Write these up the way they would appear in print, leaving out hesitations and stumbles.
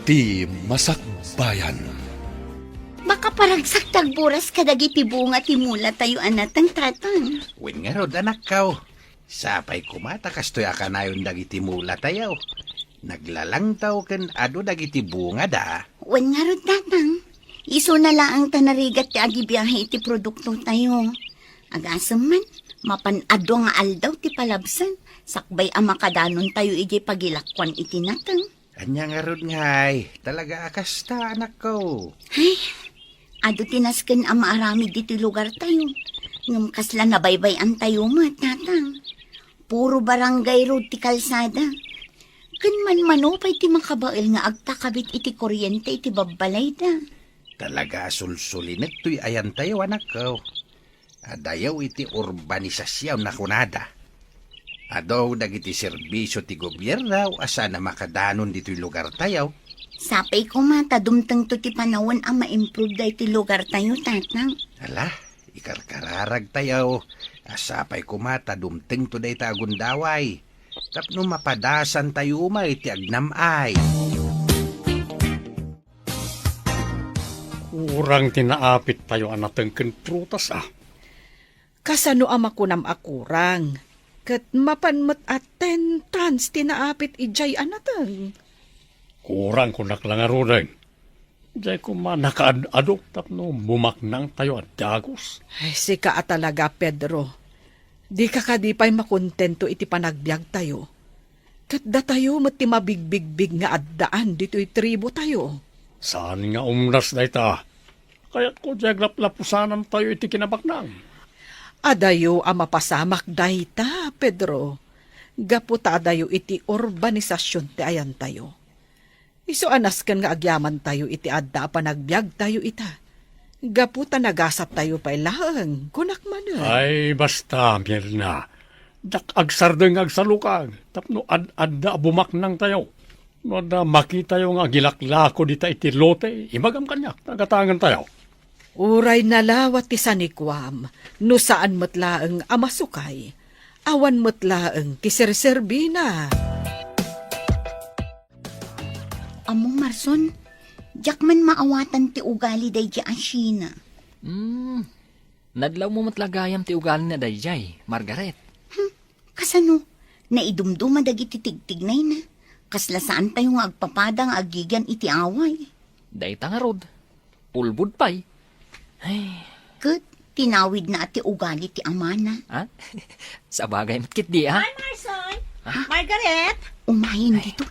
iti masakbayan. Makaparagsak tagburas kadagiti bunga ti mula tayo anatang tatang. Wen nga rod anak kaw. Sapay kumata kastoy akanayon dagiti mula tayaw. Naglalang taw ken ado dagiti bunga da. Wan nga rod tatang. Iso na laang tanarigat ti agibiyahe iti produkto tayo. Agasam man, mapanado nga aldaw ti palabsan. Sakbay ang makadanon tayo iti pagilakwan iti natang. Anya nga rod ngay. Talaga akasta anak kaw. Ay, ado tinasken ang maarami diti lugar tayo. Ngam kasla nabaybayan tayo tatang. Puro barangay road ti kalsada. Kan man manupay ti makabail nga agtakabit iti kuryente iti babbalay da. Talaga sulsulinet to'y ayan tayo anak kaw. Adayaw iti urbanisasyaw na kunada. Adaw dagiti serbisyo ti gobyerno asa na makadanon dito'y lugar tayo. Sapay ko mata dumtang to ti panawon ang ma-improve da iti lugar tayo tatang. Ala, ikarkararag tayo. Asapay kumata dumteng to day tagundaway. Tapno mapadasan tayo umay ti agnamay. Urang tinaapit tayo anateng ken prutas Kasano ama kunam akurang. Kat mapanmat at 10 tons tinaapit ijay anatang. Kurang ko naklangarodeng. Diyay ko manakaadadok tapno bumaknang tayo at dagos. Ay, sika at talaga, Pedro. Di ka kadipay makontento iti panagbiag tayo. Kat da tayo mati mabigbig-big nga addaan dito'y tribo tayo. Saan nga umras na ita? Kaya't ko diyag laplapusanan tayo iti kinabaknang. Adayo ang mapasamak dayta, Pedro. Gaputa adayo iti urbanisasyon ti ayan tayo. Iso anas kan nga agyaman tayo iti adda panagbiag tayo ita. Gaputa nagasat tayo pa ilang, kunak man. Ay, basta, Mirna. Dak agsardeng agsalukag. Tapno adda bumaknang tayo. No da makita yung nga gilaklako dita iti lote, imagam kanyak, nagatangan tayo. Uray nalawat ti sanikwam, no saan matlaeng amasukay, awan matlaeng kiserserbina. Among Marson, jak man maawatan ti ugali day di asyina. Nadlaw mo matlagayam ti ugali na dayjay, Margaret. Kasano, naidumduma dagiti tigtignay na. Kasla saan tayo nga agpapadang agigan iti away. Dayta nga rod. Pulbud pay. Ay, Kat, tinawid na ati ugali ti amana. ha? Sa bagay matkit di, ha? Hi, Marson! Margaret! Umahin dito.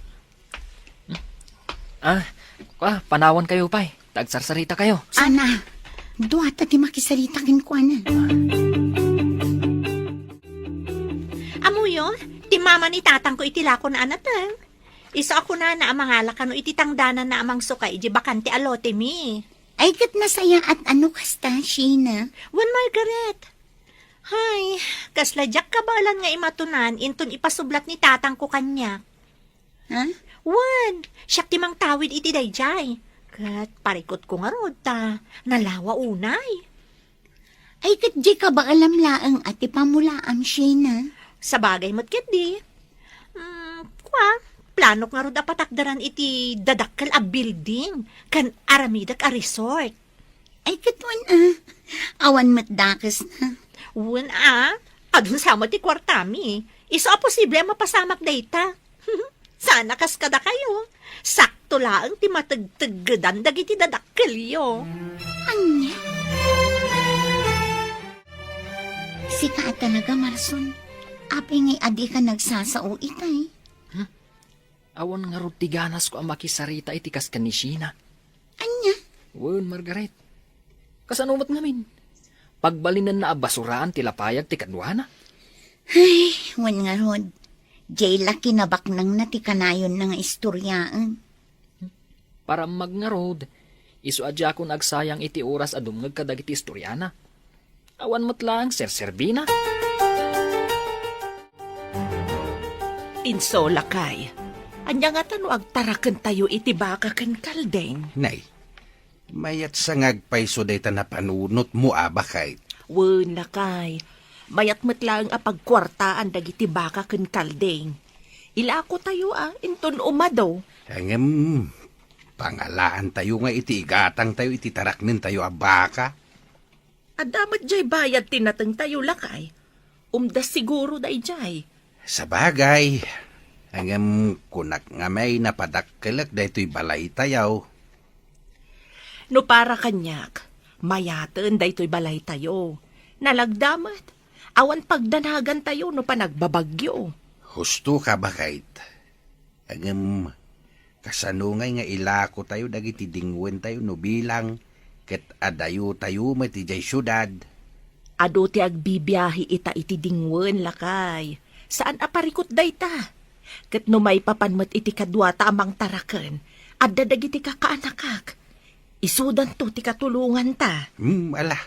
Panawan kayo pay. Tagsarsarita kayo. Ana, duwata ti makisarita kinkwanan. Amuyo, ti mama ni tatang ko itilako na anatang. Iso ako na amangala kano iti tangdanan na amang sukay, di bakante alote mi. Ay kat nasaya at ano kasta, Sheena? Wan Margaret. Hay, kasladyak kabalan nga imatunan, inton ipasublat ni tatang ko kanya. Ha? Wan, siyak timang tawid iti dayjay. Kat parikot ko nga rod ta, nalawa unay. Ay kat di ka ba alam laang at ipamulaam, Sheena? Sa bagay mo't ket di. Plano nga rod apatakdaran iti dadakkel a building, kan aramidak a resort. Ay katwan awan matdakas na. Wan adun sama ti kwartami. Iso a posible mapasamak dayta. Sana kas kada kayo. Sakto lang ti matagtaggadan dagiti dadakkel yo. Anya? Sika at talaga, Marson. Api ngay adi ka nagsasao itay. Awan nga rod tiganas ko ang makisarita itikas kanisina. Anya? Wan, Margaret. Kasanumat ngamin. Pagbalinan na abasuraan tilapayag ti kadwana. Ay, wan nga rod. Jay laki na baknang na ti kanayon na nga istoryaan. Para magngarod, isu adya ko nagsayang iti oras adumngag kadagiti istoryana. Awan mo't lang, serserbina. Insola kay. Anya nga tano agtaraken tayo iti baka ken kaldeng. Nay, mayat sa ngagpayso day ta napanunot mo abakay. Wen lakay. Mayat metlang apagkwartaan dagiti baka ken kaldeng. Ila ako tayo inton umadaw. Hangam, Pangalaan tayo nga iti igatang tayo iti taraknin tayo a baka. Adamat jay bayad tinateng tayo lakay. Umdas siguro da ijay. Sa bagay, hanggang kunak nga may napadakkelak da ito'y balay tayaw. No para kanyak, mayaten da ito'y balay tayo. Nalagdamat, awan pagdanagan tayo no panagbabagyo. Husto ka ba kahit? Hanggang kasanungay nga ilako tayo dagiti dingwen tayo no bilang ket adayo tayo matijay syudad. Ado ti agbibiyahi ita iti dingwen lakay. Saan aparikot dayta? Ket no may papanmet iti kadwa ta amang taraken, adda dagiti kakaanakak. Isudan to ti katulungan ta. Ala.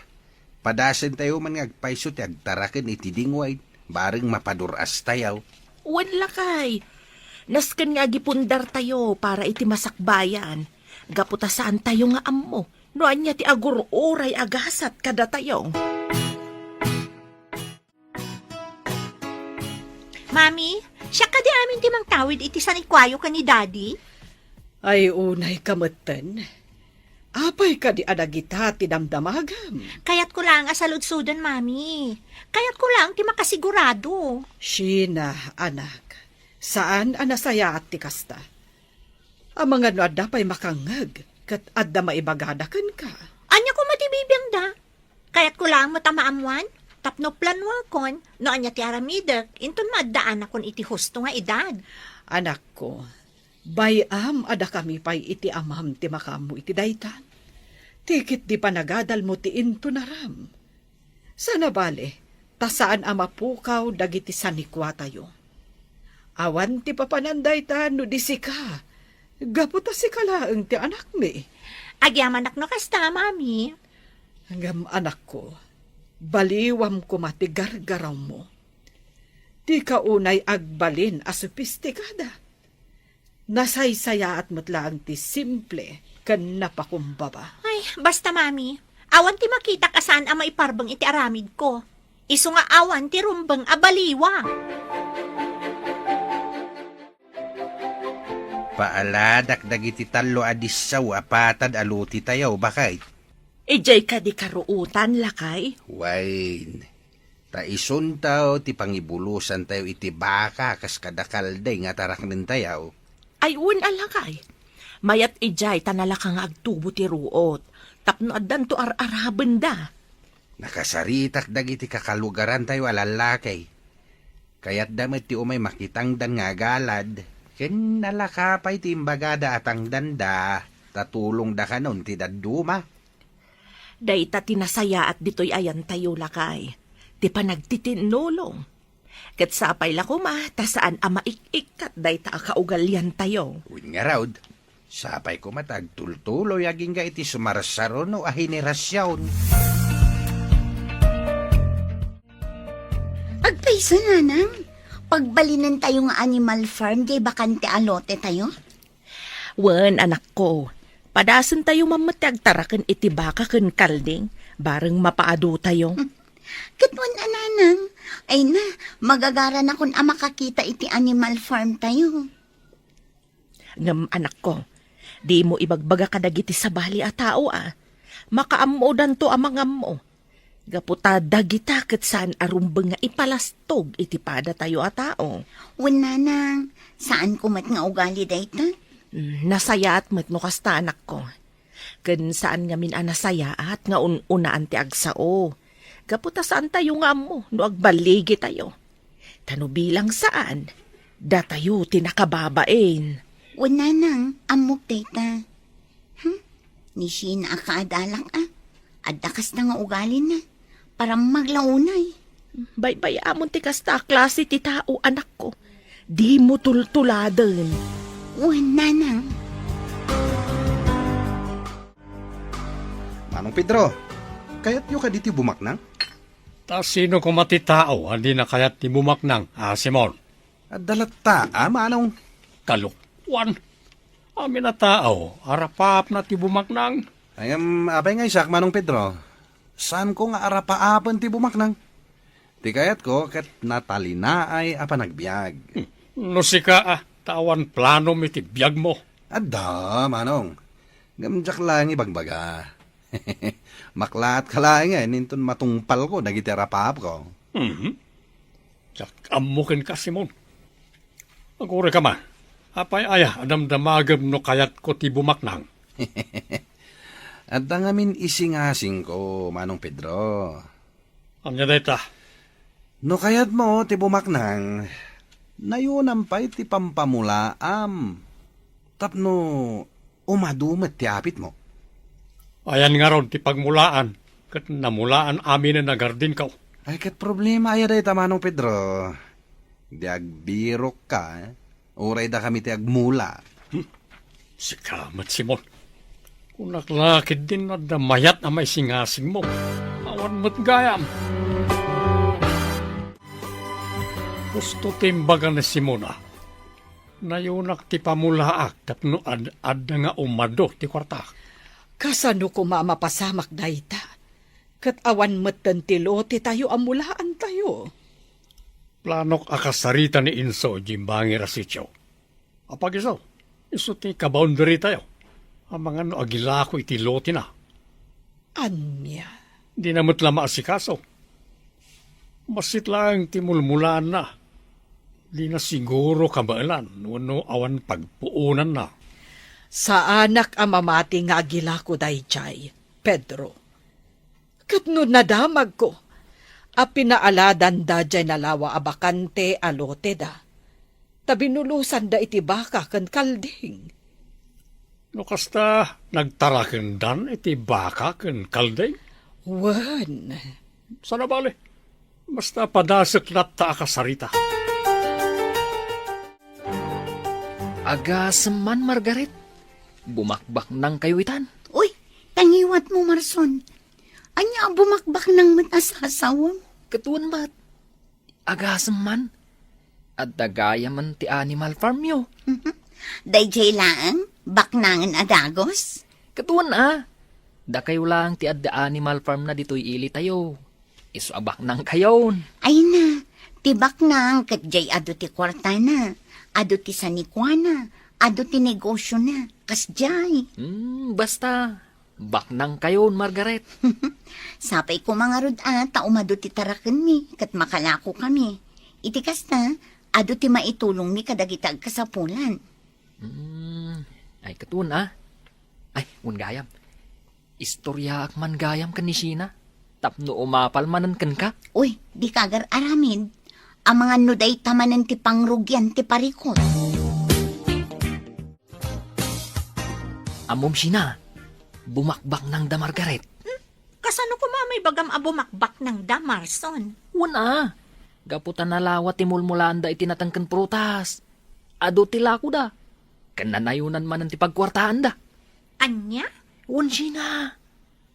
Padasen tayo man ngagpaiso ti agtaraken iti dingway, bareng mapaduras tayaw. Wan lakay. Nasken nga gipundar tayo para iti masakbayan. Gaputasaan tayo nga ammo. No anya ti agururay agasat kada tayo. Mami, siya ka di amin ti mang tawid iti sanikwayo ka ni Daddy? Ay unay kamutan. Apay ka di adagita ti damdamagam. Kayat ko lang asaludsudan, Mami. Kayat ko lang ti makasigurado. Sheena, anak. Saan anasaya at ti kasta? Ang mga no adda pa'y makangag, kat adda maibagadakan ka. Anya ko matibibiyang da. Kayat ko lang matamaamuan. Tapno planwa kon, no anya ti aramidek, inton maddaan akon iti husto nga edad. Anak ko, bayam ada kami pa'y iti amam ti makamu iti daytan. Tikit di panagadal mo ti into naram. Sana bale, tasaan ama pukaw dagiti sanikwa tayo. Awan ti papananday ta no di sika. Gaputa si kalaeng ti anak mi. Agyaman no kasta, Mami. Hanggang anak ko, baliwam ko mati gargaraw mo. Di ka unay agbalin a sopistikada. Nasaysaya at mutlaang ti simple kan napakumbaba. Ay, basta, Mami. Awan ti makita kasaan ang maiparbang iti aramid ko. Isu nga awan ti rumbang abaliwa. Paaladak dagiti talo adissaw apatad aluti tayaw bakay. Ejay ka di karuutan, lakay. Wain. Taison tayo ti pangibulusan tayo iti baka kas kadakalday nga taraknin tayaw. Ay, alakay. Mayat ijay tanalakang agtubo ti ruot. Tapno addan to ar-araben da. Nakasaritak dagiti kakalugaran tayo alalakay. Kaya't damit ti umay makitang dan nga galad. Ken nalakapay ti imbagada atang danda. Tatulong da kanon ti daduma. Dayta tinasaya at dito'y ayan tayo, lakay. Ti panagtitinulong. Kat sapay la kuma, tasaan ama ik-ikat dayta kaugalyan tayo. Uwin nga raud. Sapay ko matag tultuloy aging ga iti sumarsaro no ahenerasyon. Agpaiso na nang. Pagbalinan tayo nga animal farm, di bakante alote tayo? Wen, anak ko. Padasan tayo mamatag tarakan iti baka ken kalding, bareng mapaado tayo. Katwan ananang. Ay na, magagaran akong makakita iti animal farm tayo. Ngam anak ko, di mo ibagbaga kadagiti sa bali a tao Makaammo danto amang ammo. Gaputa dagita ket saan arumbeng nga ipalastog iti pada tayo a tao. Wananang, saan kumat nga ugali dayta? Nasaya at met no kasta anak ko. Ken saan nga min anasaya at nga unaan ti agsao. Gaputa saan tayo nga mo no agbaligi tayo. Tano bilang saan, da tayo tinakababain. Wananang, amok dayta. Ni Sheena akaadalak Adakas na nga ugali na. Parang maglaunay. Bay amon ti kasta klase ti tao anak ko. Di mo tultuladen. Wananang. Manong Pedro, kayat yu ka diti bumaknang? Ta sino ko matitao, hindi na kayat ti bumaknang, Simon. At dalata, manong. Kalukwan. Amin na tao, arapap na ti bumaknang. Ayam, apay nga isak, Manong Pedro. Saan ko nga arapaapan ti bumaknang? Ti kayat ko, kat natalina ay apa nagbiag. No sika, tawan plano mi ti biyag mo. Adda, Manong. Gamjak lang ibagbaga. Maklaat ka lang ninton matungpal ko, nagiterapap ko. Sak amukin ka, Simon. Agure ka man. Apay aya, adamdamagam no kayat ko ti bumaknang. At dangamin isingasing ko, Manong Pedro. Anya data. No kayat mo, ti bumaknang, nayunam pa'y ti pampamulaam. Tapno, umadumat ti apit mo. Ayan nga ron ti pagmulaan. Kat namulaan amin na nagardin ka. Ay, kat problema ay day Manong Pedro. Di agbirok ka, uray da kami ti agmula. Sikamat, Simon. Kung naklakid din na damayat na may singasing mo. Awan mo't gayam. Gusto timbaga na Simona. Nayunak ti pamulaak tapno ad nga umado ti kwarta. Kasano ko mamapasamak dayta? Kat awan matan ti lote tayo amulaan tayo. Planok akasarita ni Inso jimbangi rasityo. Apag iso ti kaboundary tayo. Ang mga no agilako iti lote na. Anya? Di na mo't lama asikaso. Masit lang ti mulmulaan na. Di na siguro kabailan no awan pagpuunan na. Sa anak ang mamati nga agila ko dayjay, Pedro. Kat no nadamag ko, a pinaaladan da jay nalawa abakante alote da. Tabinulusan da iti baka kan kalding. No kasta nagtaraken dan iti baka ken kalday. Wan, Sana bale. Basta padasek lat ta akasarita. Agasaman, Margaret. Bumakbak ng kayuitan. Uy, tangiwat mo, Marson. Anya bumakbak ng matasasawa mo. Katuan ba't? Agasaman. At dagaya man ti animal farm yo. Dayjay laang, baknangan adagos. Katuan Da kayo lang ti adda animal farm na dito'y ili tayo. Isuabak ng kayon. Ay na, tibak nang katjay ado ti kwarta na, ado ti sanikwana, ado ti negosyo na, kasjay. Basta, baknang kayon, Margaret. Sapay ko mga rod taumado ti taraken mi, kat makalako kami. Iti kasta, ado ti maitulong mi kadagitag kasapulan. Ay, katuan Ay, gayam. Istorya ak man gayam kan ni Sheena. Tapno umapal manan kan ka. Uy, di kagar aramid. Ang mga nuday tamanan ti pangrugyan ti parikot. Amom Sheena, bumakbak ng da Margaret. Kasano ko mamay bagam abumakbak ng Damarson? Wana, gaputan na lawat ti mulmulaan da itinatangkan prutas. Ado tila ko da. Kananayunan manan ti pagkwartaan da. Anya? Wan Sheena.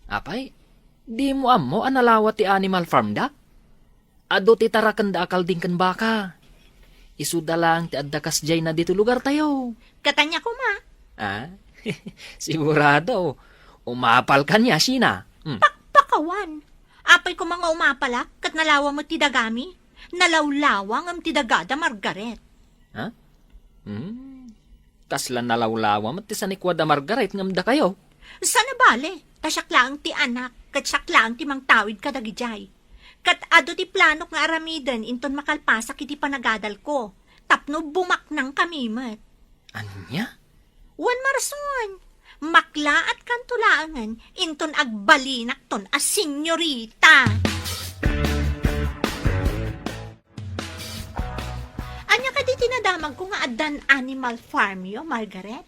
Apay, di mo amo analawat ti animal farm da? Ado ti tarakan da akal din kan baka. Isuda lang ti adda kasjay na dito lugar tayo. Katanya ko ma. Sigurado. Umapal ka niya, Sheena. Pakawan. Apay ko mga umapala, kat nalawa mo ti dagami. Nalawlawang am ti dagada Margaret. Kasla nalawlawa mat ti sanikwada Margaret ngamda kayo. Sana bale, tasyak lang ti anak, kat syak lang ti mangtawid kadagijay. Kat ado ti planok nga aramiden, inton makalpasak iti panagadal ko. Tapno bumaknang kami mat. Anya? Wan Marson, makla at kantulaangan, inton agbalinak ton as senyorita. Anya ka di tinadamag ko nga addan animal farm yo, Margaret?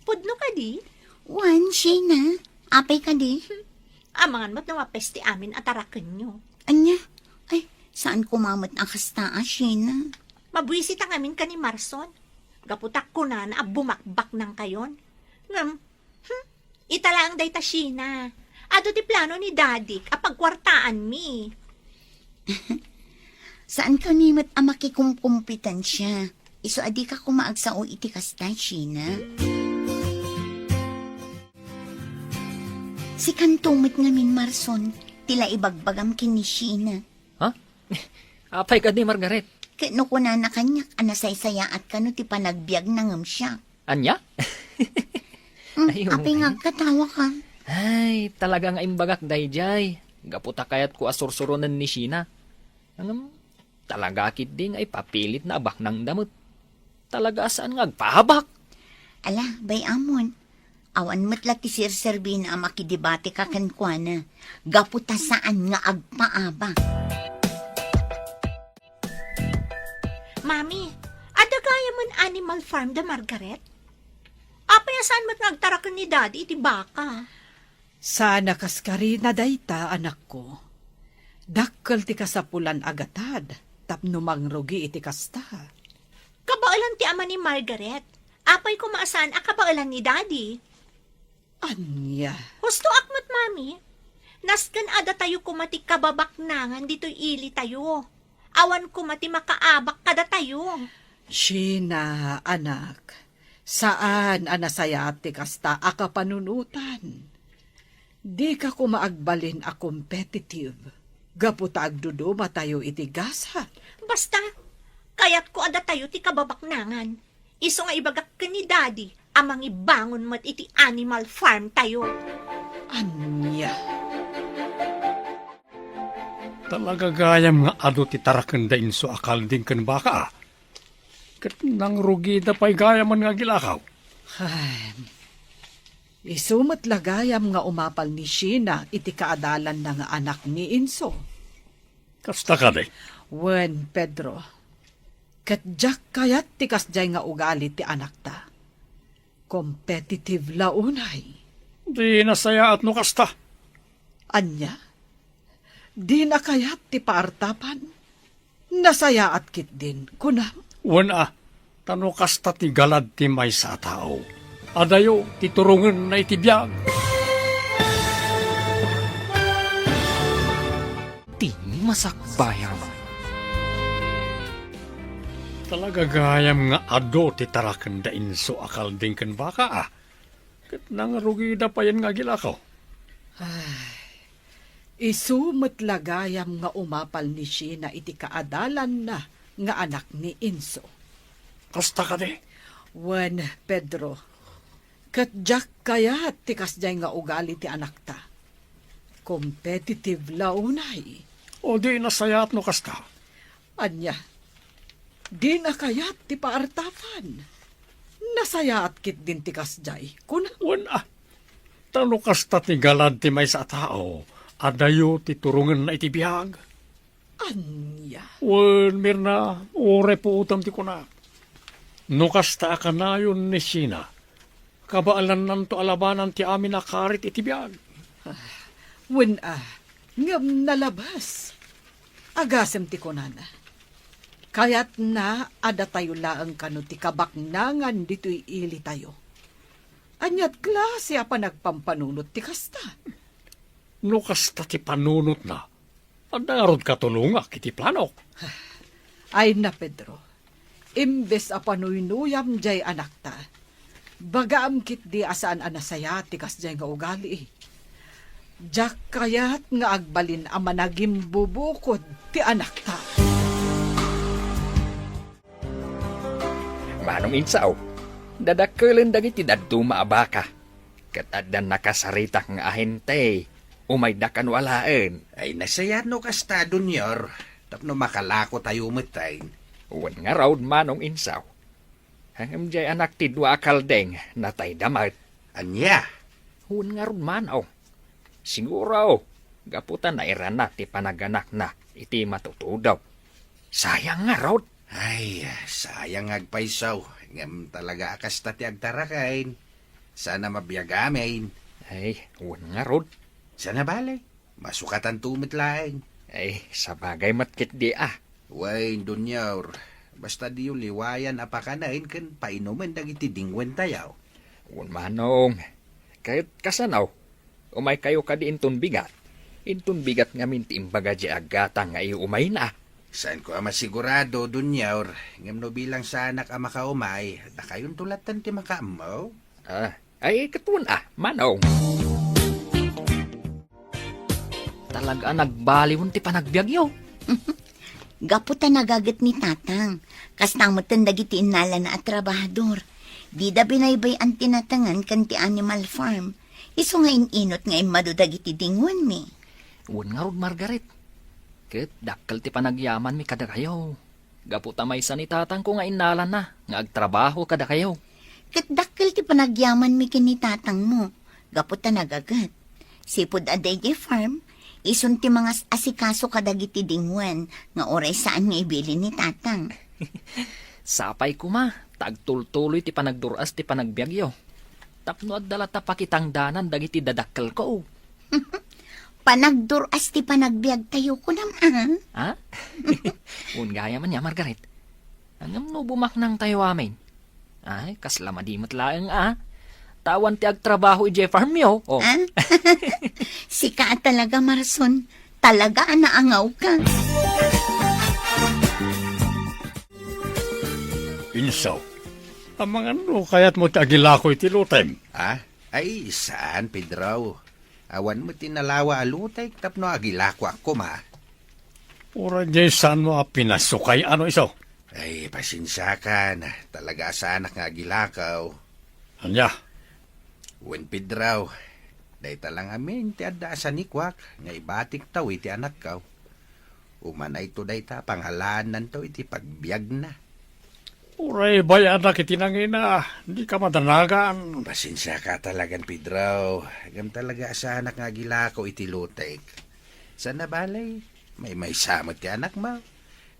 Pudno ka di? Wan, Sheena, apay ka di. Amangan mo't na mapesti amin at araken nyo. Anya, ay, saan kumamot ang kasta, Sheena? Mabwisit ang amin ka ni Marson. Gaputak ko na bumakbak ng kayon. Italang day Sheena. Ado ti plano ni Daddy, apagkwartaan mi. Saan ka nimot ang makikumkumpitan Iso adi ka kumaagsao iti kasta, Sheena. Si kantumit ngamin Marson, tila ibagbagam kini Sheena. Apay ka di, Margaret. Kano ko na kanyak, anasaysaya at kano ti panagbiag nangam siya. Anya? Ayun. Apay nga katawa ka. Ay, talaga nga imbagak dayjay. Gaputa kayat ko asursuronan ni Sheena. Ang talaga akit din ay papilit na abak ng damot. Talaga saan nga agpahabak? Ala, bay amon. Awan matla ti Sir Servin ang makidibate ka kankwana. Gaputa saan nga agpaaba. Mami, adagaya man Animal Farm da Margaret? Apay saan mat nagtarakan ni Daddy iti baka? Sana kaskari na dayta, anak ko. Dakkel ti kasapulan agatad, tapno mangrugi iti kasta. Kabaalan ti ama ni Margaret. Apay ko maasan a kabaalan ni Daddy. Anya, Husto akmat, Mami. Naskan ada tayo kumati kababaknangan dito'y ili tayo. Awan kumati makaabak kada tayo. Sheena, anak, saan anasayat ti kasta akapanunutan? Di ka kumaagbalin a competitive. Gaputa agduduma tayo iti gasat. Basta, kayat ko ada tayo ti kababaknangan. Iso nga ibagak ka ni Daddy, amang ibangon mat iti Animal Farm tayo. Anya, Talaga gayam nga ado ti tarakan da inso akal din kan baka. Kat nang rugi da pa'y gayaman nga gilakaw. ay, isumat lagayam nga umapal ni Sheena iti kaadalan na nga anak ni Inso. Kasta ka de. Wen, Pedro, katjak kayat ti kasjay nga ugali ti anak ta. Competitive launay. Di nasaya at no kasta. Anya, di na kayat ti paartapan. Nasaya at kit din, kunam. Wana, tano kasta ti galad ti may sa tao. Adayo, ti turungan na itibiyag. Tini masakbayam. Talaga gayam nga ado ti tarakan da inso akal din kan baka. Kat nang rugi da pa yan nga gilakaw. Isumat lagayam nga umapal ni Sheena iti kaadalan na nga anak ni Inso. Kasta ka de. Wen, Pedro, katjak kayat ti kasjay nga ugali ti anak ta. Competitive launay. O di nasaya at no kasta. Anya, di na kayat ti paartapan. Nasaya at kit din ti kasjay. Kuna, Wana, tano kasta ti galad ti may sa tao. Adayo ti turungan na itibiyag. anya. Wan, mirna, ore po utam ti kuna. No kasta ka na yun ni Sheena. Kabaalan nanto alabanan ti amin na karit itibiyag. Wen ngam nalabas. Agasem ti kunana. Kayat na ada tayo laang kano ti kabaknangan dito'y ili tayo. Anyat klase pa nagpampanunot ti kasta. No kasta ti panunot na. Andarod katulunga kiti planok. Ay na, Pedro. Imbes a panuynuyam jay anak ta. Bagaam kit di asaan anasaya ti kasjay nga ugali. Jak kayat nga agbalin a managim bubukod ti anak ta. Manong insaw, dadakkelan dagiti dadto maabaka. Katadan nakasaritak nga ahente, umay dakan walaan. Ay nasaya no kasta, Dunyor. Tapno makalako tayo matain. Uwan nga raw manong insaw. Hangam jay anak ti dua akaldeng natay damat. Anya, Uwan nga raw manaw. Siguro, gaputan na iran na ti panaganak na iti matutudaw. Sayang nga raw. ay, sayang agpaisaw. Ngam talaga akasta ti agtarakain. Sana mabiyagamin. Ay, uwan nga raw. Sana balay, masukatan tumit laing. Ay, sa bagay matkit di ah. Way, Dunyor. Basta di yung liwayan apakanain kan painuman dagiti dingwen tayaw. Uwan manong. Kahit kasanaw, umay kayo ka di intun bigat. Intun bigat nga minti imbaga di agata nga umay na. Saan ko masigurado, Dunyor. Ngam no bilang sa anak ang makaumay, na kayong tulatan ti makaamaw. Ay, katuan manong. Talaga nagbaliwon ti panagbiagyo. Gaputa nagagat ni tatang. Kastang matandagiti inala na at trabahador. Di da binaybay ang tinatangan kan ti Animal Farm. Iso nga inot nga madudag iti dingwan mi. Uwan nga rod, Margaret. Ket dakkel ti panagyaman mi kada kayo. Gaputa may sanitatang ko nga inalan na, nga agtrabaho kada kayo. Kat dakkel ti panagyaman mi kinitatang mo. Gaputa nagagat. Sipod aday di farm, ison ti mga asikaso kadagiti dingwan nga oray saan nga ibili ni tatang. Sapay ko ma, tagtultuloy ti panagduras ti panagbiagyo. Tapno at dala ta pakitangdanan dagiti dadakkel ko. Panagduras ti panagbiag tayo ko naman. Ha? Ungaya man niya, Margaret. Angam no bumaknang tayo amin. Ay, kasla madimot laeng Tawan ti agtrabaho i farm yo. Oh. Ah? Sika talaga, Marson. Talaga naangaw ka. Insaw. Amang ano, kaya't mo tagilako iti lutem. Ay, saan, Pedro? Awan mo tinalawa alutay, tapno agilako ako, ma. Ura jay saan mo pinasukay ano iso? Ay, pasensya ka na. Talaga saan nga agilakaw. Anya, Wen Pedro, day talang amin ti adda sa nikwak, nga ibatik taw iti anak kaw. Umana ito day ta, panghalaan taw iti pagbiag na. uray bayan na kitinangina, hindi ka madanagan. Pasensya ka talagang, Pedro. Agam talaga sa anak nga gilakaw iti lutek. Sa nabalay, may samot ti anak mo.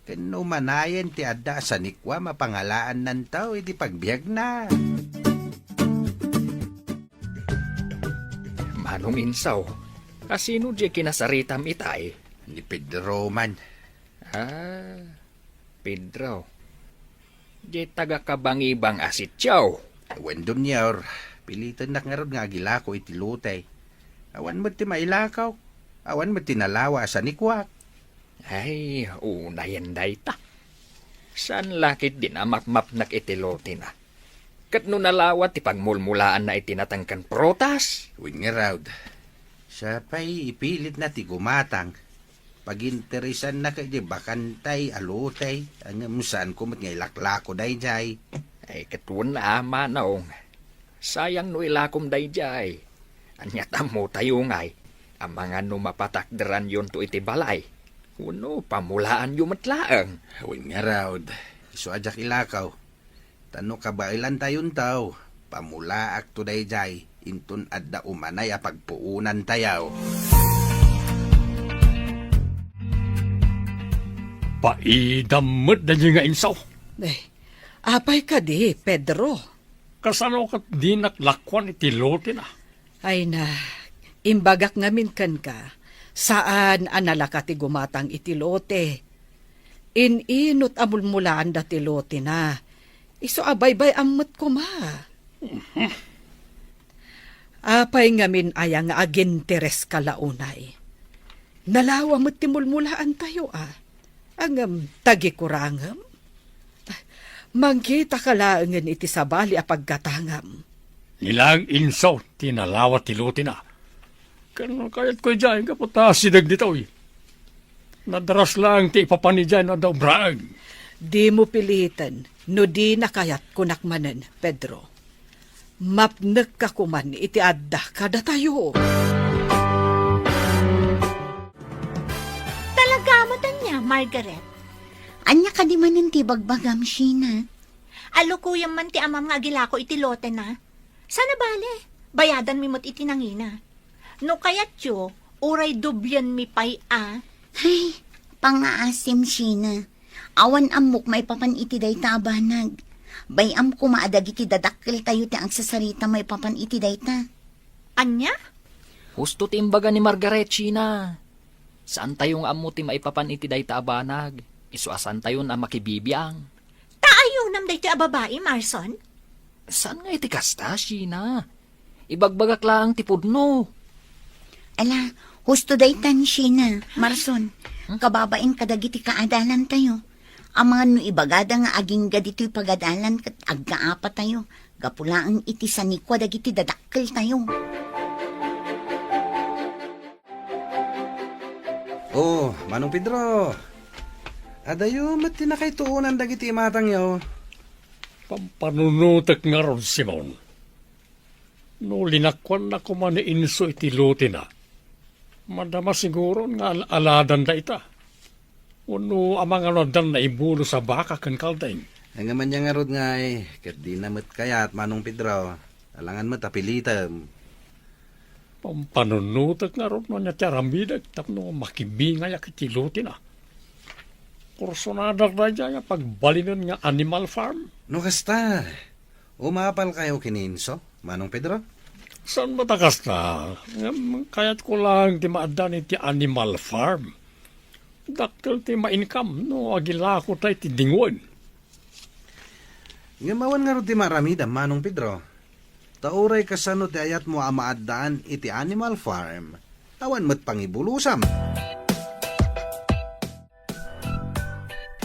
Kan umanayan ti adda sa nikwa, mapanghalaan nan taw iti pagbiag na. Manong insaw, kasino di kinasaritam itay? Ni Pedro man. Pedro. Di taga kabangibang asityaw. Awan dun yor, pilitan na nga ron nga gilako iti lutay. Awan mo ti mailakaw. Awan mo tinalawa sa nikwak. Ay, unayan day ta. San lakit din amap-map nakitilote na. Kat no nalawat ti pagmulmulaan na itinatangkan protas. Uwing nga raw. Siya pa'y ipilit na ti gumatang. Pag-interesan na kay di bakantay, alutay. Ang saan kumot nga ilaklako day jay. Ay, katuan na manaong. Sayang no ilakom day jay. Anyat mo tayo ngay. Ang mga no mapatakdaran yon to iti balay. Uno, pamulaan yung matlaang. Uwing nga raw. Iso ajak ilakaw. Tano kabailan tayon taw. Pamulaak to day jay. Intun adda umanay a pagpuunan tayaw. Paidamot na niya nga insaw. Apay ka di, Pedro. Kasano kat di naklakwan iti lote na. Ay na, imbagak ngamin kan ka. Saan analaka ti gumatang iti lote? Ininot amulmulaan da ti lote na. Iso abaybay amot ko ma. Apay ngamin ayang aginteres kalaunay. Nalawa mo't timulmulaan tayo Angam tagikurangam. Mangkita kalaangan iti sabali a pagkatangam. Nilang insaw, tinalawat tiluti na. Kano kayat ko dyan, kaputa sidag dito Nadaras lang ti ipapani dyan na daw braag. Di mo pilitan, no di nakayat kunakmanen, Pedro. Mapnek ka kuman iti adda kada tayo. Talaga mo niya, Margaret. Anya ka di manin ti bagbagam, Sheena. Alukuyang man ti amam nga gilako iti lote na. Sana bale, bayadan mi mo't iti nangina. No kayat yo, uray dubyan mi pay Ay, pangaasim, Sheena. Awan amok may papan iti day tabanag. Bayam ko maadag iti dadakkel tayo ti agsasarita may papan iti day ta. Anya? Husto ti imbaga ni Margaret, China. Saan tayong amo ti maipapan iti day taabanag? Isuasan tayo na makibibiyang. Taayo nam day ti ababae, Marson? Saan nga iti kasta, China? Ibagbagak lang ti pudno. Ala, husto day tan, Sheena. Marson, kababain kadagiti kaadalan tayo. Ang mga no ibagada nga aging gadito'y pagadalan kat agkaapa tayo. Gapulaang iti sanikwa dagiti dadakkel tayo. Oh, Manong Pedro. Adayo, mat tinakay tuunan dagiti matang yaw. Pampanunutek nga ron, Simon. No linakwan na ko man ni Inso iti luti na. Madama siguro nga aladan da ita. Uno amang anodan na ibulo sa baka kan kaldain. Ang naman niya nga rod nga kat di namat kaya at Manong Pedro. Alangan mo tapilitan. Pampanunutek nga ron no niya tiyarambidag tapno makibingay iti luti na. Kursonadak na dyan pagbalinan nga animal farm. No kasta, umapal kayo kininso, Manong Pedro? Saan matakas na? Kaya't ko lang ti maadan iti animal farm. Daktil ti ma-income, no, agila ko tayo ti dingon. Ngamawan nga ro ti maramida, Manong Pedro. Tauray kasano ti ayat mo amaadaan iti animal farm. Awan mo't pangibulusam.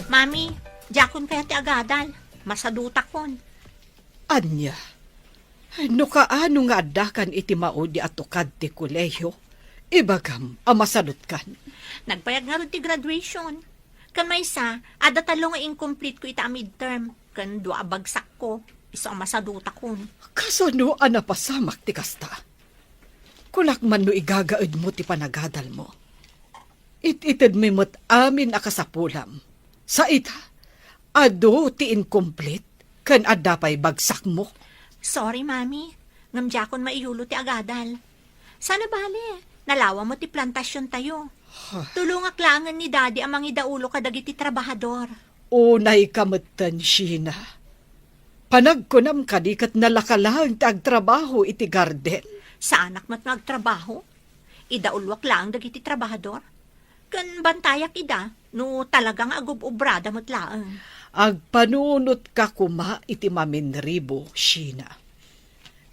Mami, jakon kaya ti agadal. Masaduta kon. Anya, no kaano nga adakan iti maudi at tukad ti kolehiyo? Ibagam, amasadot kan. Nagpayag nga ron ti graduation. Kan may isa, ada talo nga incomplete ko ita midterm. Kan dua bagsak ko. Isa ang masaduta kon. Kaso no, anapasamak ti kasta. Kulak man no igagaid mo ti panagadal mo. Ititid mi mo't amin akasapulam. Sa ita, ado ti incomplete, kan adapay bagsak mo. Sorry, Mami. Ngamjakon maiyulo ti agadal. Sana bale, nalawa mo ti plantasyon tayo. Tulungak langan ni Daddy amang idaulo kadagiti trabahador. Unay kamutan, Sheena. Panagkunam kadikat nalakalang ti agtrabaho iti garden. Sa anak mat nagtrabaho, idaulwak lang dagiti trabahador. Kan bantayak ida, no talagang agub-ubrada mo't laang. Agpanunot ka kuma iti maminribo, Sheena.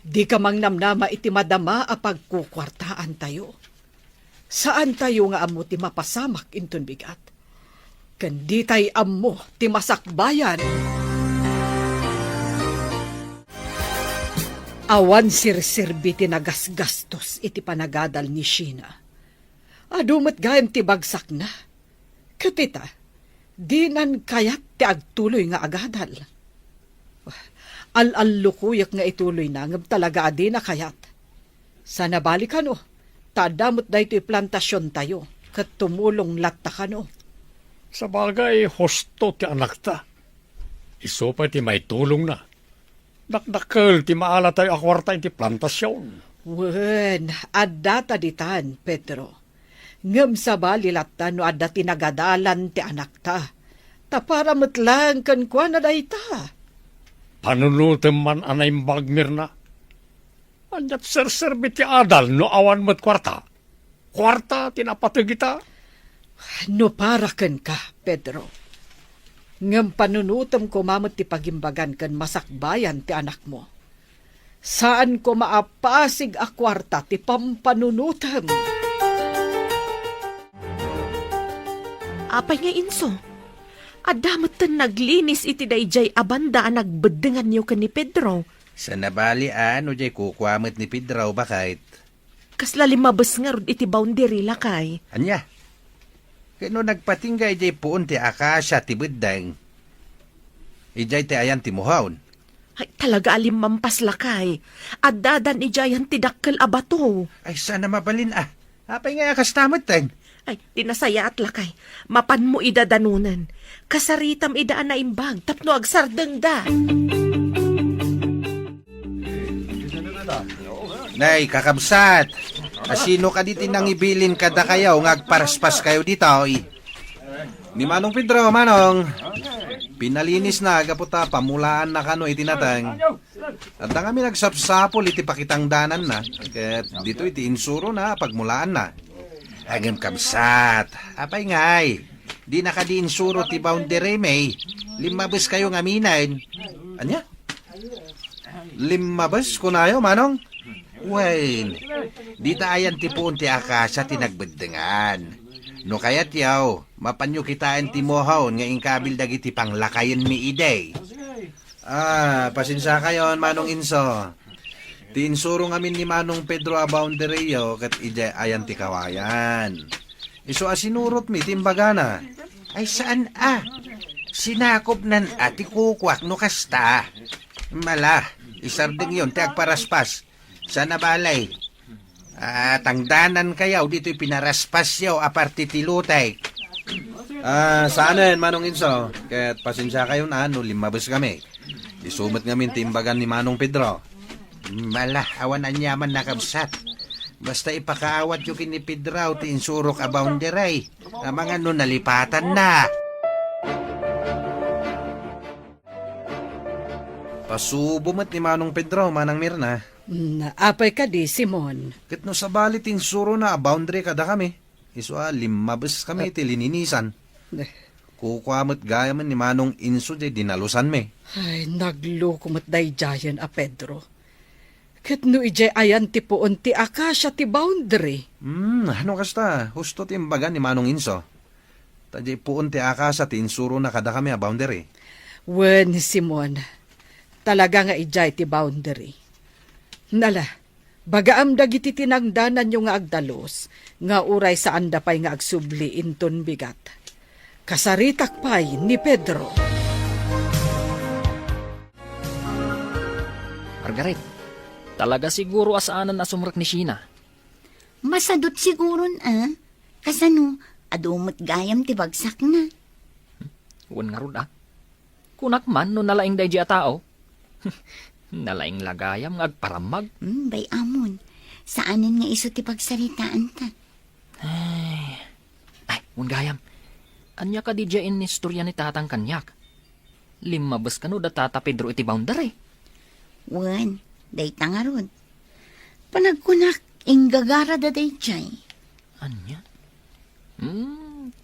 Di ka mang namnama iti madama a pagkukwartaan tayo. Saan tayo nga amo ti mapasamak inton bigat? Kandi tay amo ti masakbayan. Awan sirsirbi ti nagasgastos iti panagadal ni Sheena. Adumat gayam ti bagsak na. Katita, di nan kayat ti agtuloy nga agadal. Al-allukuyak nga ituloy na ngam talaga adi na kayat. Sana balikan o, tadamot da ito'y plantasyon tayo, kat tumulong latta ka no. Sa bagay, hosto ti anak ta. Iso pa ti may tulong na. Dakdakkel ti maala tayo akwarta iti plantasyon. Wen, adda taditan, Pedro. Ngam sa balilatta no adda tinagadalan ti anak ta. Tapara metlang kan kwa na day ta. Panunutem man anay bagmir na. Anyat serserbi ti adal no awan met kwarta. Kwarta tinapatag kita. No para kan ka, Pedro. Ngam panunutam ko mamot ti pagimbagan kan masakbayan ti anak mo. Saan ko maapasig a kwarta ti pampanunutam? Apay nga inso, adamot tan naglinis iti dayjay abanda ang nagbedengan niyo kan ni Pedro. Sa nabali ano jay kukwamit ni Pedro bakit? Kasla limabas nga rod iti boundary lakay. Anya? Kano nagpatinggay jay puon ti akasya ti beddang. Ijay ti ayan ti muhaon. Ay talaga alim mampas lakay. Addadan ijayan ti dakkel abato. Ay sana mabalin ah. Apay nga kastamot teng. Ay, tinasaya at lakay. Mapan mo idadanunan. Kasaritam idaan na imbag. Tapno agsardeng da. Nay, kakabsat. Asino ka diti nang ibilin kada kayo ngagparaspas kayo dito. Ni Manong Pedro, Manong. Pinalinis na, agaputa, pamulaan na kano itinatang. At na kami nagsapsapol, iti pakitang danan na. Kat dito iti insuro na, pagmulaan na. Agam kabsat, apay ngay. Di nakadiinsuro ti boundary may. Limabas kayo ngaminain. Anya? Limabas kunayo, Manong? Wen, di taayan ti puon ti akasya tinagbedengan. No kayat yaw, mapanyo kitaan ti mohon nga ingkabil dagiti panglakayan mi iday. Pasinsa kayon, Manong Inso. Ti insuro ngamin ni Manong Pedro a boundary yo kat ide ayan ti kawayan. Iso asinurot mi timbagana. Ay saan Sinakop nan ati kukwak no kasta. Mala, isardeng yon ti agparaspas. Sa nabalay. Tangdanan kayaw dito'y pinaraspas yaw aparte ti lutay. Saanin, Manong Inso? Kaya't pasensya kayo na, no, limabas kami. Isumat ngamin timbagan ni Manong Pedro. Mala, awan anyaman nakabsat. Basta ipakaawat yung kini Pedro ti insurok a boundary. Mga no nalipatan na. Pasubo mat ni Manong Pedro, Manang Mirna. Naapay ka di, Simon. Kit no sa balit insuro na boundary kada kami. Iswa limabas kami ti lininisan. Kukwamot gaya man ni Manong Inso di dinalusan me. Ay, nagloko mat day jayan a Pedro. Ket no ijay ayan ti poon ti akasya ti boundary. Ano kasta? Husto ti imbagan ni Manong Inso. Tadya puon ti akasa ti insuro na kada kami a boundary. Wen, Simon, talaga nga ijay ti boundary. Nala, bagaam dagiti tinangdanan yung nga agdalos, nga uray sa andapay nga agsubli inton bigat. Kasaritak pay ni Pedro. Margaret, talaga siguro asaanan na sumrak ni Sheena. Masadot siguron, Kasano, adumot gayam ti bagsak na. Wan nga rod Kunak man no nalaing day di a tao. Nalaing lagayam nga agparamag. Bay amon. Saanin nga iso ti pagsaritaan ta? Ay, wan gayam. Anya ka di dyan istorya ni tatang kanyak. Limabas ka no da tata Pedro iti boundary. Wan, day tangarod. Panagkunak, inggagara da day chay. Anya?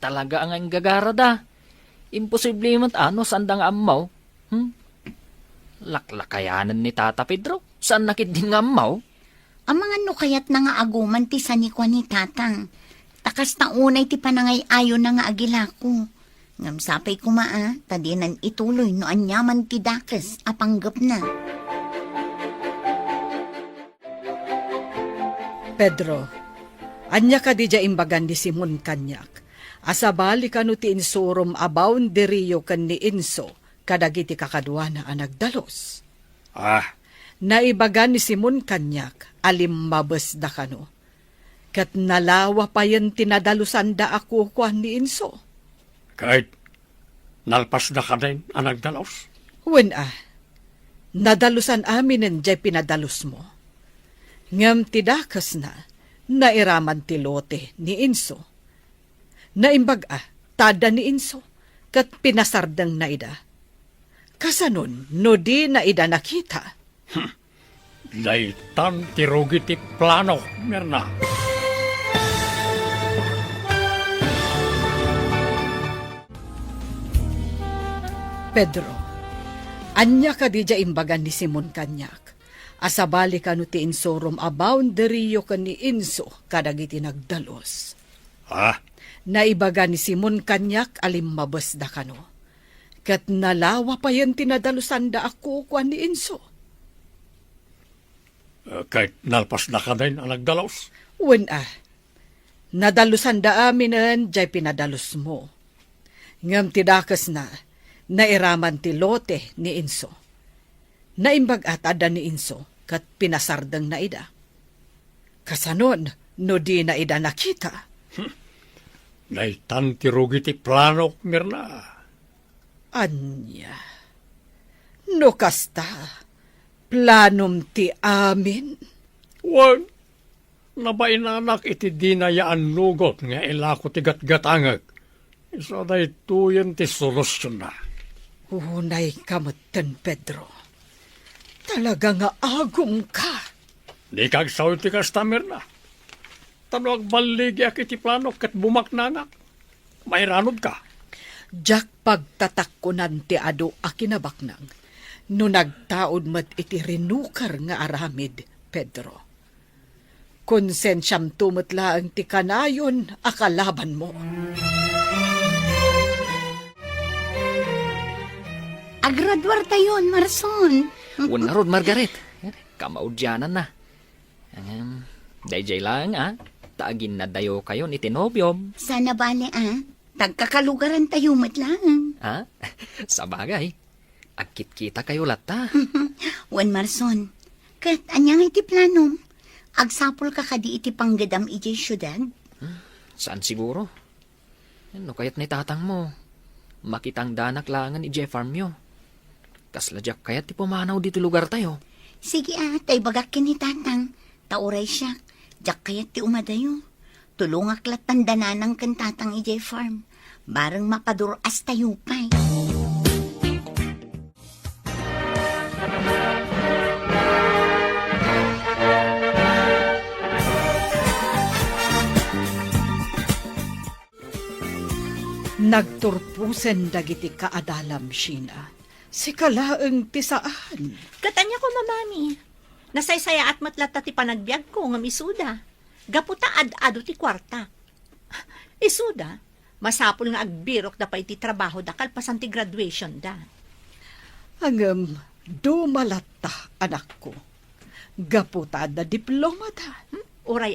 Talaga ang gagara da. Imposible mat saan da nga amaw. Laklakayanan ni Tata Pedro. Saan nakit din nga amaw? Ang mga nukayat na nga aguman ti sanikwa ni tatang. Takas na unay ti panangay ayo na nga agila ko. Ngamsapay kumaa, tadinan ituloy no anyaman ti dakas, apanggap na. Pedro, anya ka di dya imbagan ni Simon Kanyak. Asabali ka no ti insurom a boundary kan ni Inso, kadagiti kakadwa na anagdalos. Naibagan ni Simon Kanyak, alimabas da kano. Kat nalawa pa yan tinadalusan da ako kuan ni Inso. Kahit nalpas na ka din ang nagdalos. Wen nadalusan aminin jay pinadalos mo. Ngam tidakas na, nairaman ti lote ni Inso. Naimbag tada ni Inso, kat pinasardang na ida. Kasanon, no di na ida nakita. Daitan tirugi ti plano, Mirna. Pedro, anya ka di dya imbagan ni Simon Kanyak. Asabali ka no ti insorom a boundary kan ni Inso kadagiti nagdalos. Naibaga ni Simon Kanyak alimabas da kano. Kat nalawa pa yan tinadalusan da ako kuan ni Inso. Kahit nalpas na ka din ang nagdalos. Wen nadalusan da aminan jay pinadalos mo. Ngam tidakas na, nairaman ti lote ni Inso. Naimbag ada ni Inso, kat pinasardang na ida. Kasanon, no di na ida nakita. Daitan tirugi ti plano, Mirna. Anya, no kasta, planom ti amin. Wan, nabainanak iti dinayaan lugot nga ilako ti gatgatangag. Isa day tuyen ti solusyon na. Unay kamutan, Pedro. Talaga nga agum ka. Di kag sawi ti kastamir na. Tanong baligi ak iti plano kat bumaknanak. Mayranod ka. Jak pagtatakkunan ti ado a kinabaknang. No nagtaod mat iti rinukar nga aramid, Pedro. Konsensyam tumutla ang ti kanayon akalaban mo. Agradwar tayon, Marson. Wan nga rod, Margaret. Kamaudyanan na. Dayjay lang, Taagin na dayo kayo ni Tinobyom. Sana bale, tagkakalugaran tayo matlang. Ha? Sa bagay. Agkit-kita kayo lata. Wan Marson, kat anyang iti planom, agsapol ka kadi iti panggadam iti syudad? Saan siguro? Ano kayat ni tatang mo? Makitang danak langan ije farm yo. Kasladyak kayat ti pumanaw dito lugar tayo. Sige tay bagak ni tatang, tauray siya, jak kayat ti umadayo. Tulungak lat tandananang kan tatang ije farm, bareng mapaduras tayo pa'y. Nagturpusen dagiti kaadalam sina. Si kalaeng tisaan. Katanya ko, mamami. Nasaysaya at matlata ti panagbiag ko nga misuda. Gaputa ad-ado ti kwarta. Isuda, masapul nga agbirok da pa iti trabaho da kalpasan ti graduation da. Hangam dumalata anak ko. Gaputa da diploma da. Uray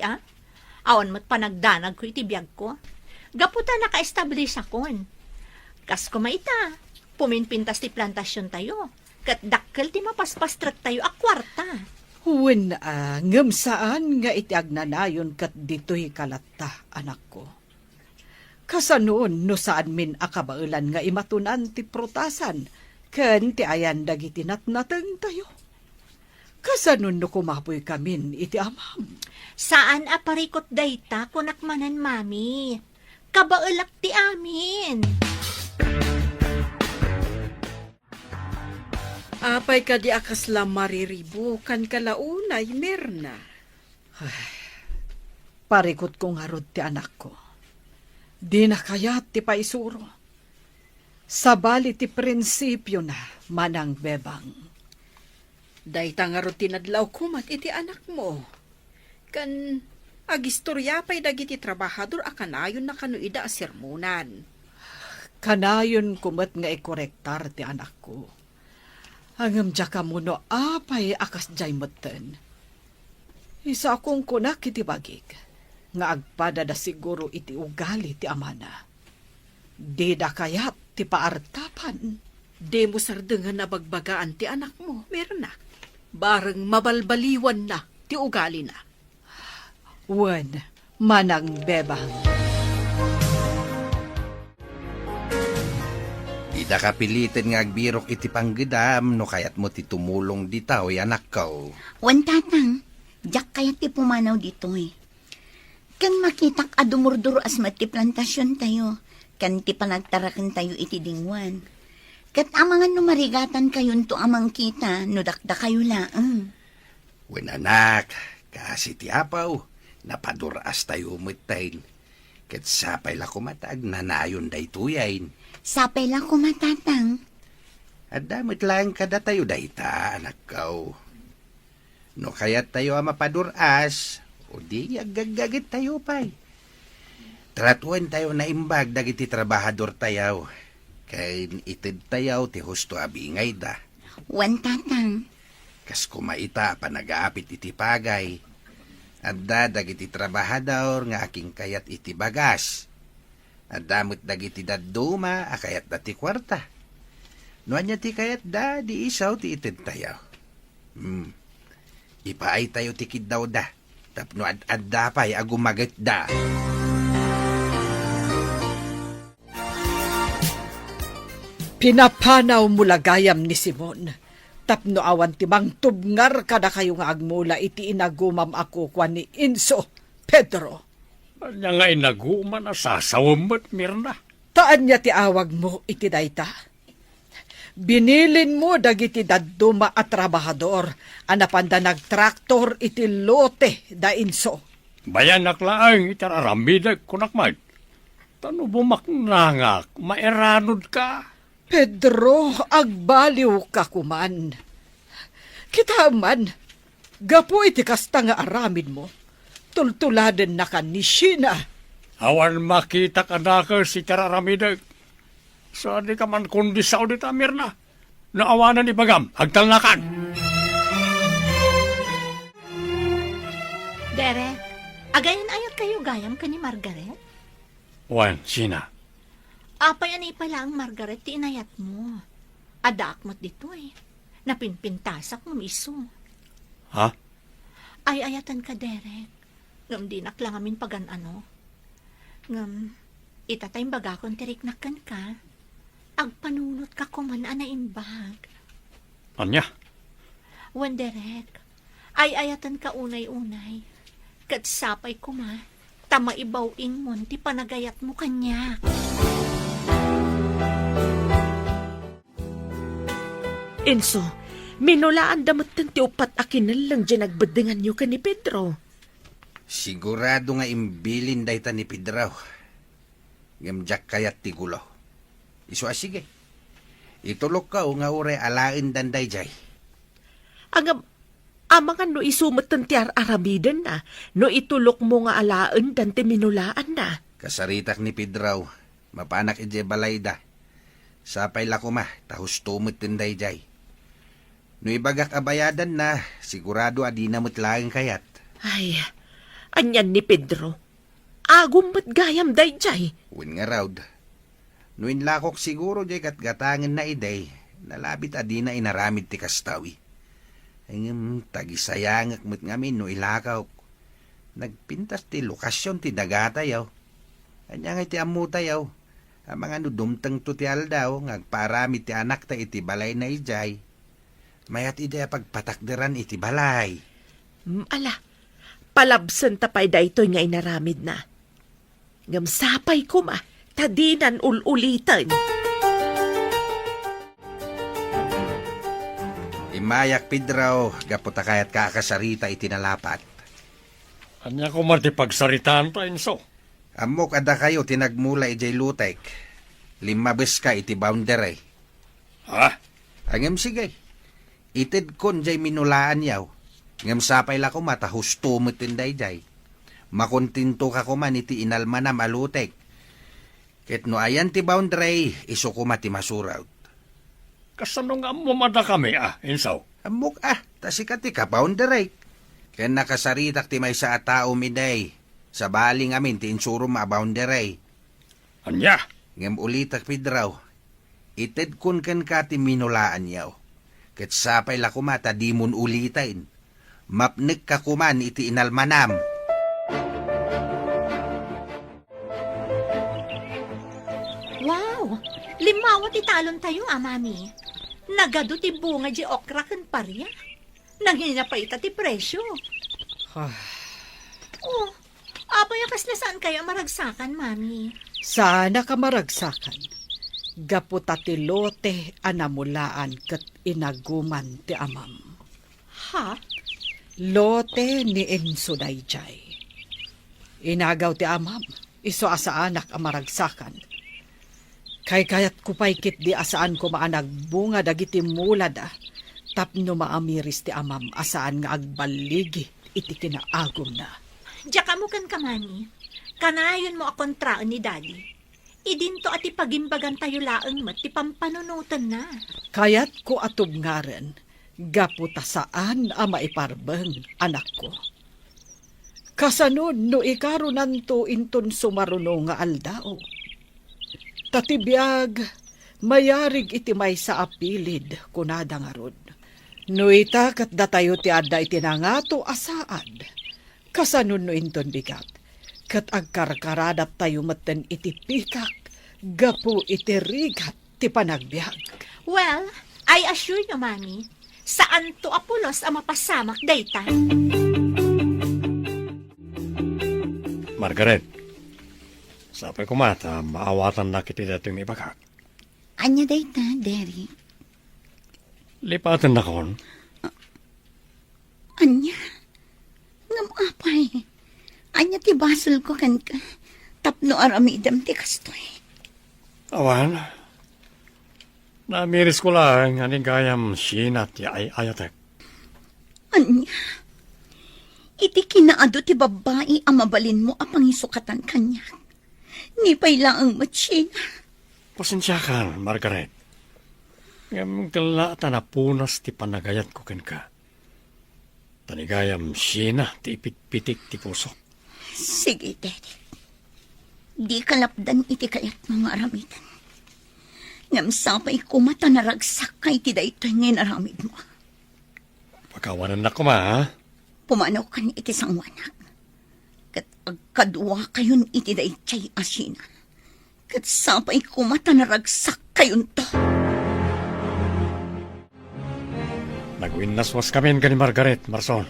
awan mo't panagdanag ko iti biag ko. Gaputa naka-establish akon. Kas kumaita, puminpintas ti plantasyon tayo. Kat dakkel ti mapaspastrat tayo a kwarta. Wen ngem saan nga iti agnanayon kat dito'y kalata anak ko. Kasanoon no saan min akabailan nga imatunan ti prutasan ken ti ayan dagiti natnateng tayo. Kasanon no kumapoy kamin iti amam. Saan aparikot dayta kunakmanan, mami? Kabaelak ti amin. Apay ka di akas la mariribo kan kalaunay, Mirna. Parikot kong harod ti anak ko. Di na kayat ti paisuro. Sabali ti prinsipyo na manang bebang. Dayta nga ro tinadlaw kumat iti anak mo. Kan agistorya pa'y dagiti trabahador akanayon na kanuida a sermonan. Kanayon kumat nga ikorektar ti anak ko. Hangam jaka muno apay akas jay meten. Isa akong kunak iti bagig. Nga agpada da siguro iti ugali ti amana. Di da kayat ti paartapan. Di mo sardengan na bagbagaan ti anak mo, Mirna. Bareng mabalbaliwan na ti ugali na. Wen, manang bebang. Ida ka pilitin nga agbirok iti panggedam no kayat mo ti tumulong ditaw anak ko. Wan tatang, jak kayat ti pumanaw dito eh. Kan makitak adumurduro as mat ti plantasyon tayo, kan ti panagtarakan tayo iti dingwan. Kat amangan no marigatan kayon to amang kita, no dakda kayo laang. Wen anak, kasi ti apaw, napaduras tayo umitain. Kat sapay la kumatag nanayon day tuyain. Sapay lang kumatatang. At damit lang kada tayo dayta, anak ko. No kayat tayo mapaduras, o di agagagit tayo pa'y. Tratuan tayo na imbag dagiti trabahador tayo. Kay itid tayo ti husto abingay da. Wan tatang. Kas kumaita pa nag-aapit iti pagay. Adda dagiti trabahador nga aking kayat iti bagas. Adamot dagiti daduma akayat da ti kwarta. Noan niya ti kayat da di isaw ti itid tayo. Ipaay tayo ti kiddaw da. Tapno adda pa'y agumagat da. Pinapanaw mula gayam ni Simon. Tapno awan timang tubngar kada kayo nga agmula iti inagumam ako kwa ni Inso, Pedro. Anya nga inaguman na sasawamot, Mirna. Taan niya ti awag mo iti dayta? Binilin mo dagiti dadduma at trabahador anapanda nagtraktor iti lote da Inso. Bayan naklaang itararamidag kunakman. Tano bumaknangak, maeranod ka. Pedro, agbaliw ka kuman. Kita man, gapo iti kasta nga aramid mo. Tultuladen na ka ni Sheena. Awan makita ka na ka si tararamidag. So di ka man kundi sa audita, Mirna. Naawanan ni Bagam, agtalnakan. Derek, agayan ayat kayo gayam ka ni Margaret? Wan, Sina. Apay anay pala ang Margaret ti inayat mo. Adakmat dito eh. Napinpintasak mo miso. Ha? Ay ayatan ka, Derek. Ngam di naklang amin pagan ano. Ngam, itatay baga kong tiriknakan ka. Agpanunot ka kuman ana imbag. Anya? Wan, Derek. Ay ayatan ka unay-unay. Kat sapay kuma. Tama ibawing mon ti panagayat mo kanya. Enso, minulaan damot ti upat akinan lang dyan nagbedingan nyo ka ni Pedro. Sigurado nga imbilin dayta ni Pedro. Ngamjak kayat ti gulo. Iso sige. Itulok ka nga ure alain danday jay. Ang amang no isumatan ti aramidan na, no itulok mo nga alaan dan ti minulaan na. Kasaritak ni Pedro. Mapanak ije balayda. Sapay la kuma, tahus tumot tinday jay. No ibagak abayadan na, sigurado adi na mutlaang kayat. Ay, anyan ni Pedro. Agum ba't gayam day jay? Win nga raud. No inlakok siguro jay katgatangan na iday, nalabit adi na inaramid ti kastawi. Tagisayangak mo't ngamin no ilakaw. Nagpintas ti lokasyon ti dagatayaw. Anya nga ti amutayaw. Ang mga nudumtang to ti aldaw, ngagparami ti anak ta iti balay na ijay. Mayat ide pagpatakderan iti balay. Ala, palabsan tapay da ito nga inaramid na. Ngamsapay ko ma, tadinan ululitan. Imayak Pedro, gaputa kayat kakasarita iti nalapat. Anya ko man ti pagsaritaan ta, Enso. Amok ada kayo tinagmula ijay lutek. 5 bes ka iti boundary. Ha? Angem sige. Itid kon jay minulaan yaw. Ngem sapay la ko matahus tumutinday jay. Makontinto ka ko man iti inalmanam alutek. Ket no ayan ti boundary, iso ko mati masuraw. Kasano nga mumada kami, Enso? Amok tasikat ti ka boundary. Ken nakasaritak ti may sa tao miday. Sa baling amin ti insurum a boundary. Anya? Ngem ulitak Pedro. Itid kun ken ka ti minulaan yaw. Ket sapay la kumata di mun ulitain. Mapnek ka kuman iti inalmanam. Wow! Limawat italon tayo, mami. Nagado ti bunga di okra ken parya. Nangina pa ita ti presyo. Oh, abay akas na saan kayo maragsakan, mami? Sana ka maragsakan. Gaputa ti lote anamulaan kat inaguman ti amam. Ha? Lote ni Enso dayjay. Inagaw ti amam, iso asa anak ang maragsakan. Kay kayat kupaykit di asaan ko maanagbunga dagiti mulada, tapno maamiris ti amam asaan nga agbaligi iti kinaagom na. Diya ka mo kan kamani. Kanayon mo akontraan ni daddy. Idinto at ipagimbagan tayo laang mat, ti pampanunutan na. Kayat ko atub nga rin, gaputa saan ang maiparbeng anak ko. Kasanod no ikarunan to inton sumaruno nga aldao. Tatibiyag, mayarig iti may sa apilid kunada nga rod. No itakat datayo ti adda iti nangato asaad. Kasanod no inton bigat. Kat agkarkaradat tayo maten iti pikak, gapu iti rigat ti panagbiag. Well, I assure you, mami, saan to apulos ang mapasamak dayta? Margaret, sapay ko mata, maawatan na kiti dating ibagak. Anya dayta, Derek? Lipatan na kon. Anya? Ngam apay. Anya ti basol ko kan ka. Tapno aramidam ti kastoy. Awan, namiris ko lang aning gayam sinat ti ayatek. Anya? Iti kinaado ti babae ang mabalin mo apang isukatan kanya. Nipay lang ang matsina. Pasensya ka, Margaret. Ngam kalata na punas ti panagayat ko ken ka. Tanigayam sina ti ipitpitik ti puso. Sige, Derek. Di kalapdan iti kayat mga aramidan. Ngam sapay kumata naragsak kay ti daytoy nga naramid mo. Pagkawanan na ko ma, ha? Pumanaw kan iti sangwanak. Kat agkadwa kayon iti daytay asina. Kat sapay kumata naragsak kayon to. Nagwinaswas kami ka ni Margaret, Marson.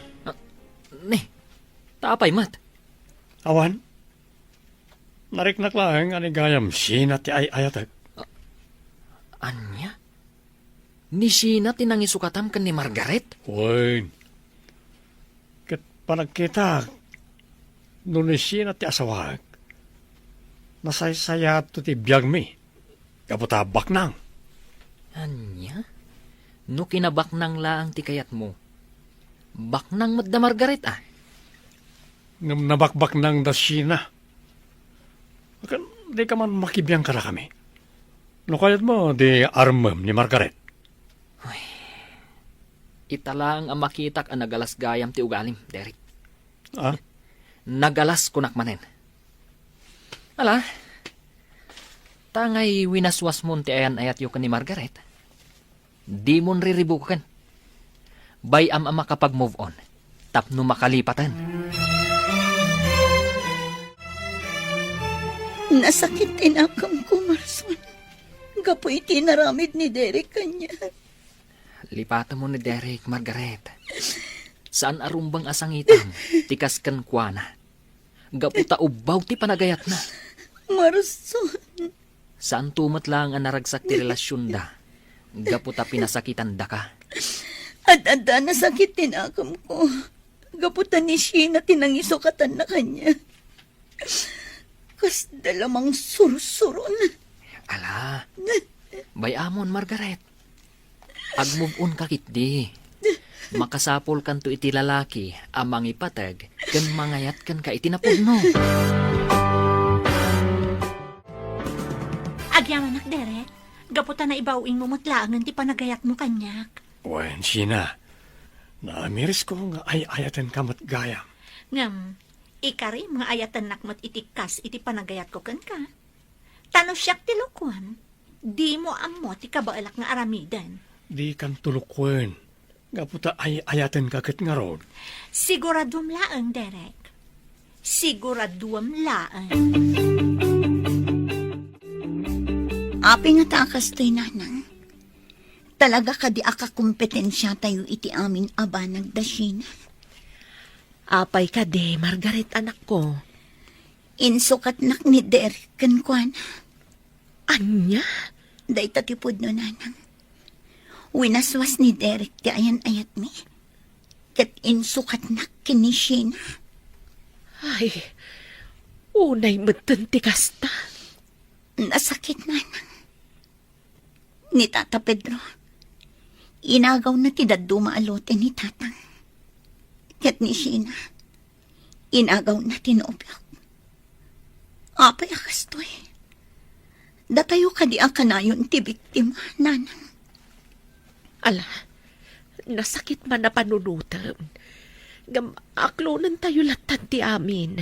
Ne, tapay mat. Awan, nariknak lang ani gayam sina ti ay ayatag. Anya? Ni Sheena tinangisukatam kan ni Margaret? Uy, kat panagkita, no ni sina ti asawag, nasaysaya to ti biyag mi, kaputabak nang. Anya? No kinabaknang laang ti kayat mo. Baknang madda Margaret ah. Ngam nabakbak nang da sina. Di ka man makibiyang kara kami. No kayat mo, di armam ni Margaret. Italang ang makitak ang nagalas gayam ti ugalim, Derek. Ah? Nagalas kunak manen. Ala, tangay winaswas mon ti ayan ayat yu kan ni Margaret. Di mon riribukan. Bayam ang makapag-move on. Tapno makalipatan. Nasakit tinakam ko, Marson. Gapoy tinaramid ni Derek kanya. Lipatan mo ni Derek, Margaret. Saan arumbang asangitan? Tikas kan kuana. Gaputa ubaw ti panagayat na. Marson. Saan tumat lang ang naragsak ti relasyon da? Gaputa pinasakitan da ka. At nasakit tinakam ko. Gaputan ni Sheena tinangisukatan na kanya. Kas dalamang sursuron. Ala, bayamon, Margaret. Ag-move on ka kitdi. Makasapol kan to iti lalaki, amang ipatag, kan mangayat kan ka iti napudno. Agyaman nak, Derek. Gaputan na ibawin mo matlaangan ti panagayat mo kanyak. Wen, sina. Naamiris ko nga ay ayatan kamat gayam. Ngam, ikari mga ayatan nakmat itikas iti panagayat ko kan ka. Tano siyak ti lukuan. Di mo amo ti kabaalak nga aramidan. Di kan tulukwen. Gaputa ay ayatan kagat nga rod. Siguradum laang, Derek. Siguradum laang. Api nga takas to'y nanang. Talaga ka di aka kompetensya tayo iti amin aba nagdasina. Apay ka de, Margaret anak ko. Insukat nak ni Derek kan kuan. Anya? Day tatipod no nanang. Winaswas ni Derek ti ayan ayat mi. Kat insukat nak kini Sheena. Ay, unay matan ti kasta. Nasakit nanang. Ni Tata Pedro. Inagaw na ti daduma alote ni Tatang. Kat ni Sheena. Inagaw na tinubyok. Apay akastoy. Datayo ka di ang kanayon ti biktima, nanang. Ala, nasakit man na panunutan. Aklonan tayo latan ti amin.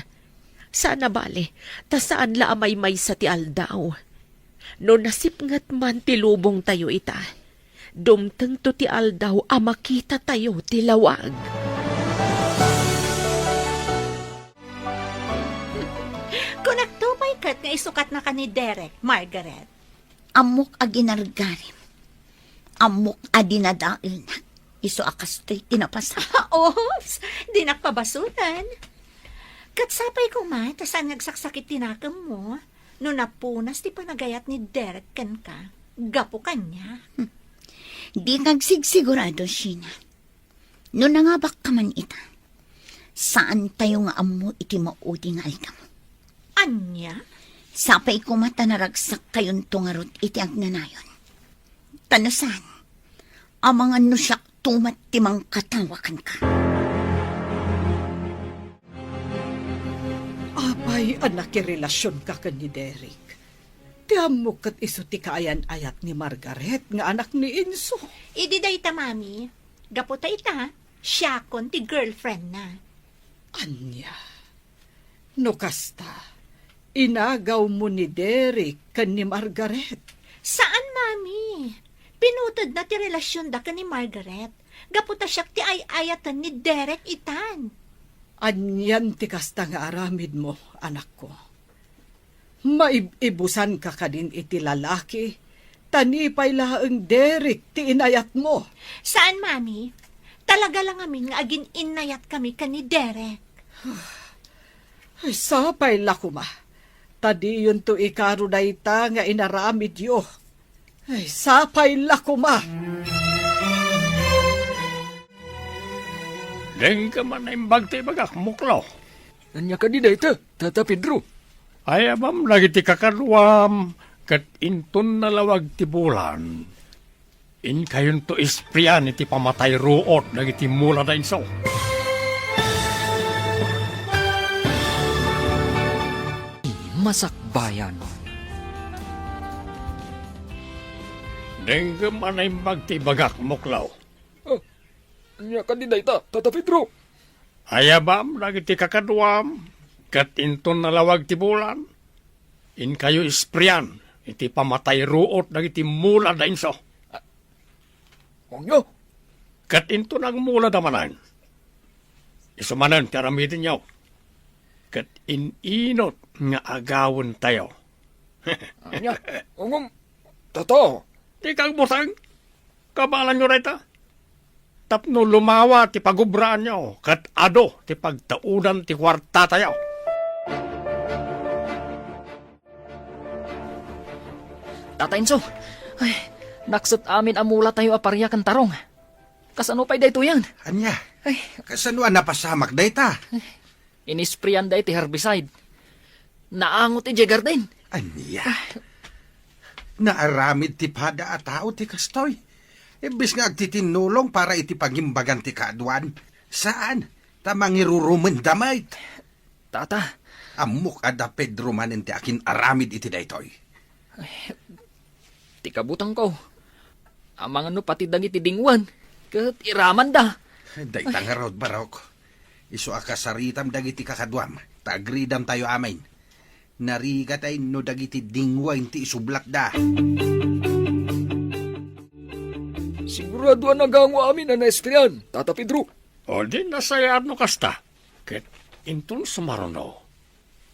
Sana bale, ta saan la amay may sa ti aldaw. No nasipngat man ti lubong tayo ita. Dumteng to ti aldaw amakita tayo ti lawag. Kung nagtupay kat nga isukat na ka ni Derek, Margaret. Amok a ginargarim. Amok a dinadail na. Iso akastoy tinapasa. Oops, di nakpabasutan. Katsapay ko ma, tasan nagsaksakit tinakam mo. No napunas ti panagayat ni Derek kan ka. Gapo kanya. Di nagsigsigurado, Sheena. No nangabak ka man ita. Saan tayo nga amo iti maudi nga aldam? Anya? Sapay ko mata naragsak kayon tungarot iti agnanayon. Tanasan, amangan no siyak tumat timang katawakan ka. Apay anak relasyon ka kan ni Derek. Tiam mo kat iso ti kaayan-ayat ni Margaret nga anak ni Inso. Idi day ta, mami. Gapo ta ita, siya kon ti girlfriend na. Anya, no kasta, Inagaw mo ni Derek kan ni Margaret. Saan, mami? Pinutod na ti relasyon da ka ni Margaret. Gaputa siya ti ay-ayatan ni Derek itan. Anyan ti kasta nga aramid mo, anak ko. Maibusan ka din iti lalaki. Tanipay laang Derek ti inayat mo. Saan, mami? Talaga lang amin nga agin inayat kami ka ni Derek. Ay, sapay lakuma. Tadi yun to ikaro na ita nga inaramid yo. Ay, sapay lakuma. Deng ka man na imbag ti bagak muklaw. Anya ka di dayta, Tata Pedro. Ay abam lagi ti kakalwam kat inton nalawag ti bulan. In kayon to ispriyan iti pamatay ruot dagiti mula na inso. Masakbayan. Deng ka man na imbag ti bagak muklaw. Anya ka di dayta, Tata Pedro. Ay abam lagi ti kakadwam kat inton nalawag ti bulan. In kayo ispriyan iti pamatay ruot dagiti mula na inso. Onyo, Kat into nang mula damanan. Isumanan ti aramidin niyo. Kat ininot nga agawon tayo. anya, Tata. Di kang butang. Kabalan nyo reta. Tapno lumawa ti pagubraan nyo. Kat ado ti pagtaudan ti kwarta tayo. Tata Enzo, ay, naksat amin amula tayo aparya kan tarong. Kasano pa'y dayto yan? Anya, Ay, kasano napasamak dayta? inisprayan day ti herbicide. Naangot ti Garden. Anya, naaramid ti pada at tao ti kastoy. Ibis nga agtitinulong para iti pagimbagan ti kaadwan. Saan? Tamang irurumen damay. Tata, Amok ada Pedro manen ti akin aramid iti daytoy. ti kabutang ko. Amang ano pati dagiti dingwan. Kat iraman da. Daytang nga rod barok. Iso akasaritam dagiti kakadwam. Tagridam tayo amin. Narigat ay no dagiti dingwain ti isublak da. Sigurado ang nagangwa amin na naespriyan, Tata Pedro. O di nasayad no kasta. Kat inton sumarono.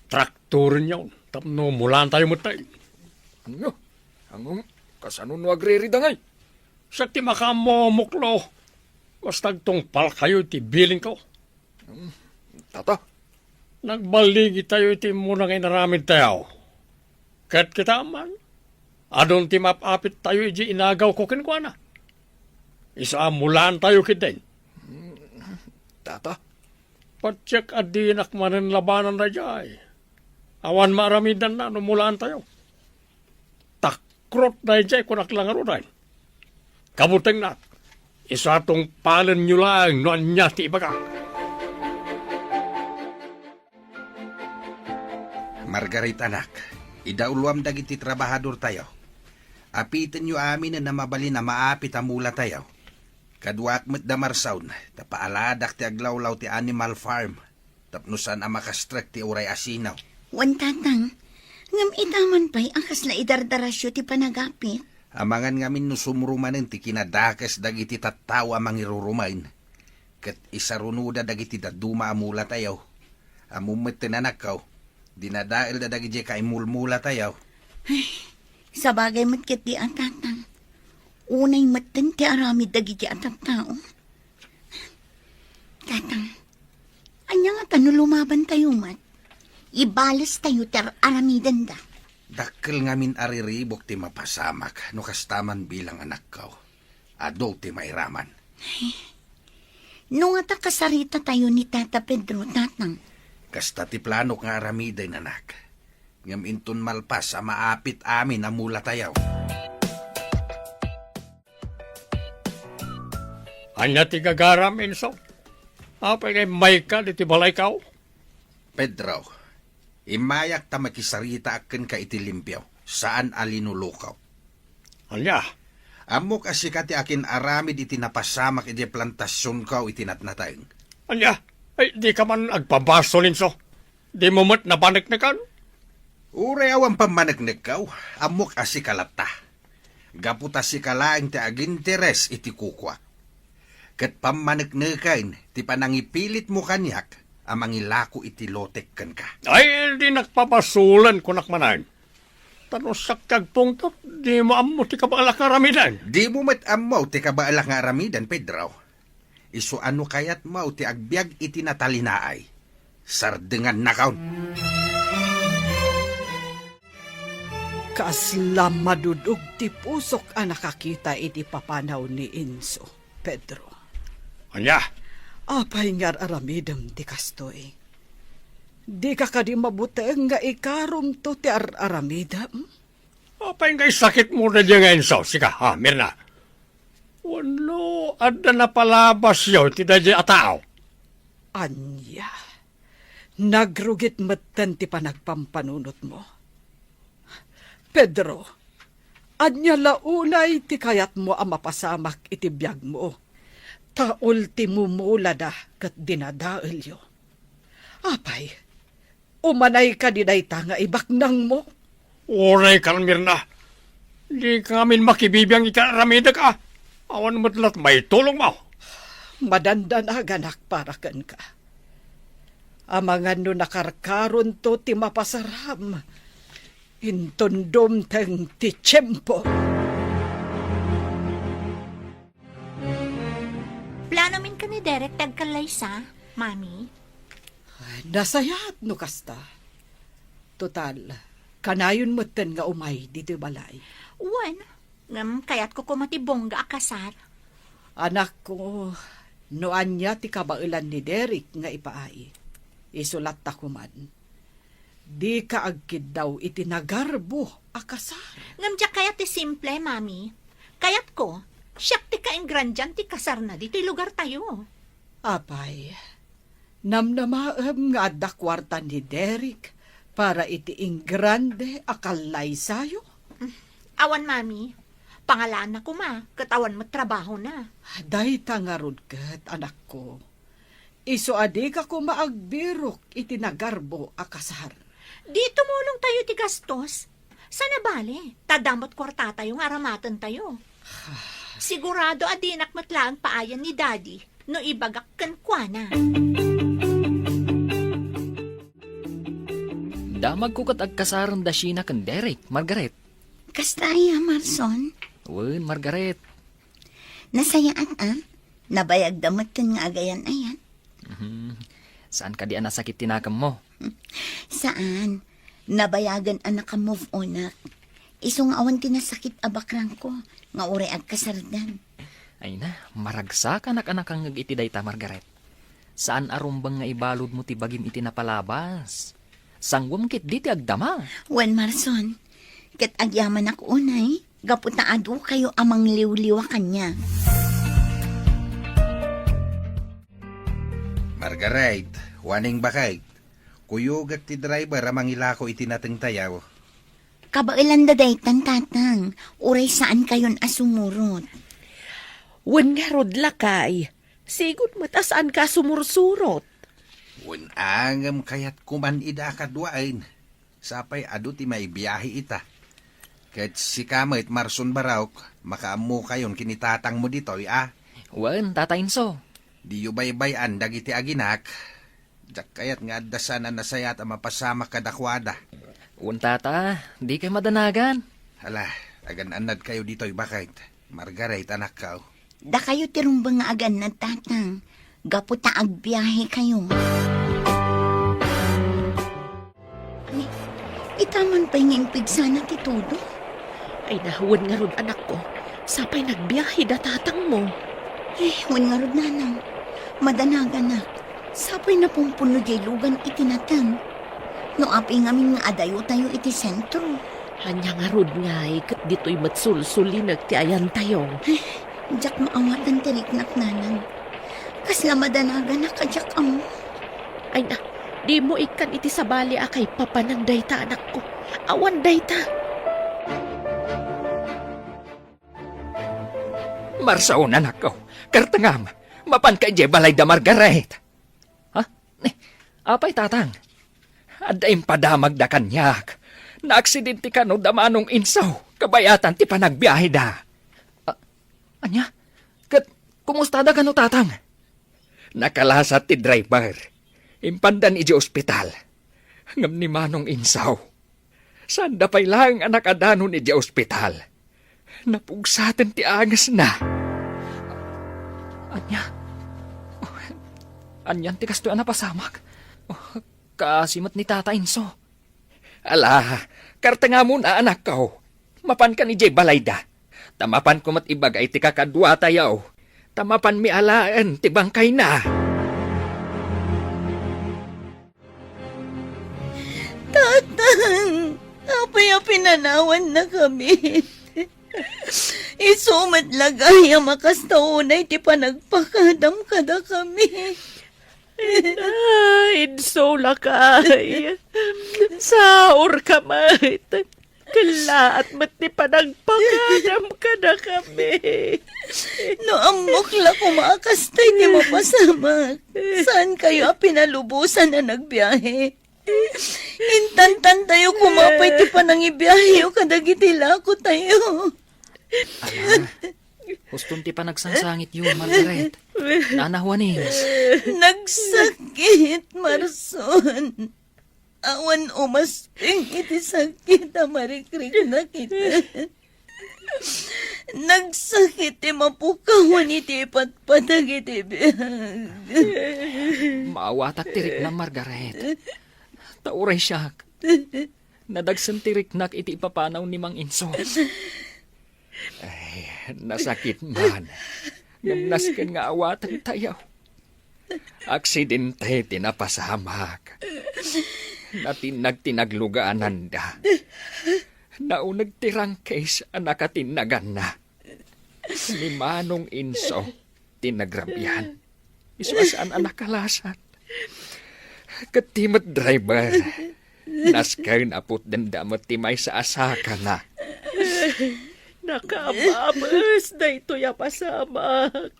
Traktorin yun. Tapno mulan tayo matay. Ano? Ang kasano no agre-ridangay? Sa ti makamomuklo. Basta tong pal kayo ti bilin ko. Tata, Nagbaligi tayo iti muna ngay naramid tayo. Kat kita man, adon ti mapapit tayo iji inagaw ko kinkwana. Isa mulan tayo kitin. Tata, Patsyak adinak manin labanan na jay. Awan maramidan na numulaan tayo. Takrot na jay kunak lang arunan. Kabuteng na, isa tong palen nyo lang no anya ti ibaga. Margarita anak, idauluam dagiti trabahador tayo. Apitin nyo amin na mabali na maapit amula tayo. Kadwak met da marsaun, tapaaladak ti aglawlaw ti animal farm. Tapnusan ang makastrek ti uray asinaw. Wan tatang, ngam itaman pa'y ang kasla idardarasyo ti panagapit. Amangan ngamin no sumrumanen ti kinadakas dagiti tattawa mangirurumain. Kat isarunuda dagiti daduma amula tayo. Amumet tinanakaw, dinadail da dagiti kaimulmula tayo. Sa bagay matkit di ang tatang. Unay matan ti aramid dagiti atang tao. Tatang, anya nga tano lumaban tayo mat. Ibalas tayo ter aramidan da. Dakkel ngamin ariribok ti mapasamak no kastaman bilang anak kaw. Ado ti mairaman. Nung ata kasarita tayo ni Tata Pedro, tatang. Kasta ti plano nga aramiday anak. Ngam inton malpas sa maapit amin amula tayaw. Anya ti gagaram inso. Apay kay may ka di ti balay kao. Pedro, imayak ta makisarita aken ka iti limpyaw. Saan alinulukaw? Anya, Amo kasi ka ti akin aramid iti napasamak iti plantasyon kaw iti natnatayng. anya, ay di ka man agpabaso linso. Di mo mat nabanik na kan. Uray awan pamanagnagkaw, amok asi kalata. Gaputa si kalaing ti aginteres iti kukwa. Kat pamanagnagkain, ti panangipilit mo kanyak, amang ilako iti lotek kan ka. Ay, di nakpapasulan ko nakmanan. Tanusak kag pungtot, di mo amo ti kabalak nga ramidan. Di mo met amaw ti kabaalak nga aramidan, Pedro. Isu ano kayat mau ti agbyag iti natalinaay. Sardengan na kaon. Kasla madudog ti pusok ang nakakita iti papanaw ni Inso, Pedro. Anya, Apay ngar aramidem ti kastoy. Di ka kadi mabuteng nga ikarom to ti aramidem? apay ngay sakit mo na dyan ngayon so. Sika, ha, Mirna. Wano, ada na palabas yaw, ti dadya atao. Anya, nagrugit matan ti panagpampanunot mo. Pedro, anya launay ti kayat mo ang mapasamak iti biyag mo. Ta ultimo mula da kat dinadaelyo. Apay, umanay ka di dayta nga ibaknang mo. Oray ka, Mirna. Di kamin makibibiyang ikaramida ka. Awan matlat may tulong mo. Madandanaganak para kan ka. Amangan no nakarkaron to ti mapasaram. Intondom teng ti tiyempo. Plano min ka ni Derek tagkalaysa, Mami? Nasayat no kasta. Total, kanayon mo ten nga umay dito balay. Wan, ngam kayat ko kumatibong ga akasar. Anak ko, noan niya ti kabailan ni Derek nga ipaay. Isulat ta kuman. Di ka agkid daw itinagarbo akasar. Ngam diya kayat ti simple, Mami. Kayat ko, siyak ti kaingrandyan ti kasar na dito'y lugar tayo. Apay, namnamaem nga adda kwarta ni Derek para iti ingrande akalay sayo. Awan, Mami. Pangalaan na ko, ma. Katawan mo trabaho na. Day tangarod kat, anak ko. Iso adi ka ko maagbirok itinagarbo akasar. Di tumulong tayo ti gastos. Sana bale, tadamot kwarta tayo, aramatan tayo. Sigurado adinak matlaang paayan ni Daddy no ibagak kan kwa na. Damag ko kat agkasaran da siya na kan Derek, Margaret. Kastaya, Marson. Wen, Margaret. Nasayaan, nabayag damatan nga agayan ayan. Saan ka di nasakit tinakam mo? Saan? Nabayagan anak ka move on na. Isong awan tinasakit abakrang ko, nga uri agkasardan. Ay na, maragsak anak-anak ang iti dayta, Margaret. Saan arumbang nga ibalod mo ti bagim iti napalabas? Sangwam kit di ti agdama. Wen, Marson, kat agyaman ako unay, gaputa adu kayo amang liw-liwa kanya. Margaret, waning bakay. Kuyugak ti driver amang ilako itinateng tayaw. Kabailan da daytan, tatang, uray saan kayon asumurot. Wen nga rod lakay. Sigud matasaan ka sumursurot. Wen angam kayat kuman ida kadwain. Sapay adu ti may biyahe ita. Ket si kamit Marson Baraok, makaamu kayon kinitatang mo ditoy Wen, tatainso. Di yu baybayan dagiti aginak. Jak kayat nga dasan na nasayat ang mapasama kadakwada. Wen, tata, di kay madanagan. Hala, agan-anad kayo ditoy bakit. Margaret, anak ka. Da kayo tirumbang nga agan na tatang, gaputa agbiyahe kayo. Itaman pa yung pigsana ti todo. Ay nahuwan nga rod anak ko. Sapay nagbiyahe da tatang mo. Wan nga rod nanang, madanagan na. Sapay na pumpuno jay lugan itinatang. No api ngamin nga adayo tayo iti sentro. Hanya nga rod nga kat dito'y matsulsulinag ti ayan tayo. Jak maawatan tiriknak nanang. Kasla madanagan na kajak amo. Ay na, di mo ikan iti sabali akay papanang dayta anak ko. Awan dayta. Marsaon anak ko. Kartangam, mapan ka je balay da Margaret. Ha? Apay tatang. Adaim padamag da kanyak. Naaksidente ka no damanong insaw. Kabayatan ti panagbiyahe da. Anya? Kumusta da ka no tatang? Nakalasat ti driver. Impandan iji ospital. Ngam ni manong insaw. Sanda pa'y lang anak adanon iji ospital. Napugsatan ti angas na. Anya? Anyan ti kasto na pasamak. Kasimat ni Tata Inso. Ala, karta nga muna anak ko. Mapan ka ni Jay Balayda. Tamapan ko mat ibagay ti kakadwa tayaw. Tamapan mi alaan ti bangkay na. Tatang, apay pinanawan na kami. Isumat lagay ang makastaunay ti panagpakadam kada kami. Inso lakay. Saor ka mat. Kalaat mat ni panagpakadam ka na kami. No amokla kumakastay ti mapasamak. Saan kayo pinalubusan na nagbiyahe? Intantan tayo kumapay ti panangibiyahe o kadagitila ko tayo. Huston ti panagsangsangit yun, Margaret. Nanahuanings. Nagsakit, Marson. Awan umasping iti sakit a marikrik na kita. Nagsakit ti mapukawan iti patpatag iti biyag. Maawatak tirik na, Margaret. Tauray siyak. Nadagsan tirik nak iti ipapanaw ni Mang Inso. Ay, nasakit man. Namnaskan nga awatan tayaw. Aksidente tinapasamak. Natinagtinaglugaan da. Naunag tirang case anak atinagan na. Ni Manong Inso, tinagrabihan. Iswasaan anak kalasat. Katimot driver. Naskay naput dandamot timay sa asaka na. Nakababas na ito ya pasamak.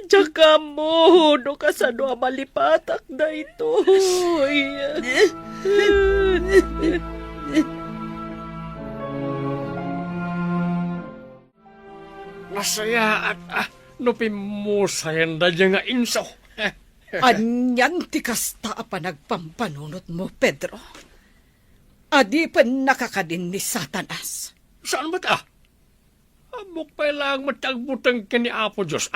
Tsaka mo, no kasano malipatak na ito. Nasaya at nupimusayan na dyan nga inso. Anyan ti kasta pa nagpampanunot mo, Pedro. Adi pa nakakadin ni Satanas. Saan ba ta? Amok pa lang matagbutang ka ni Apo Diyos,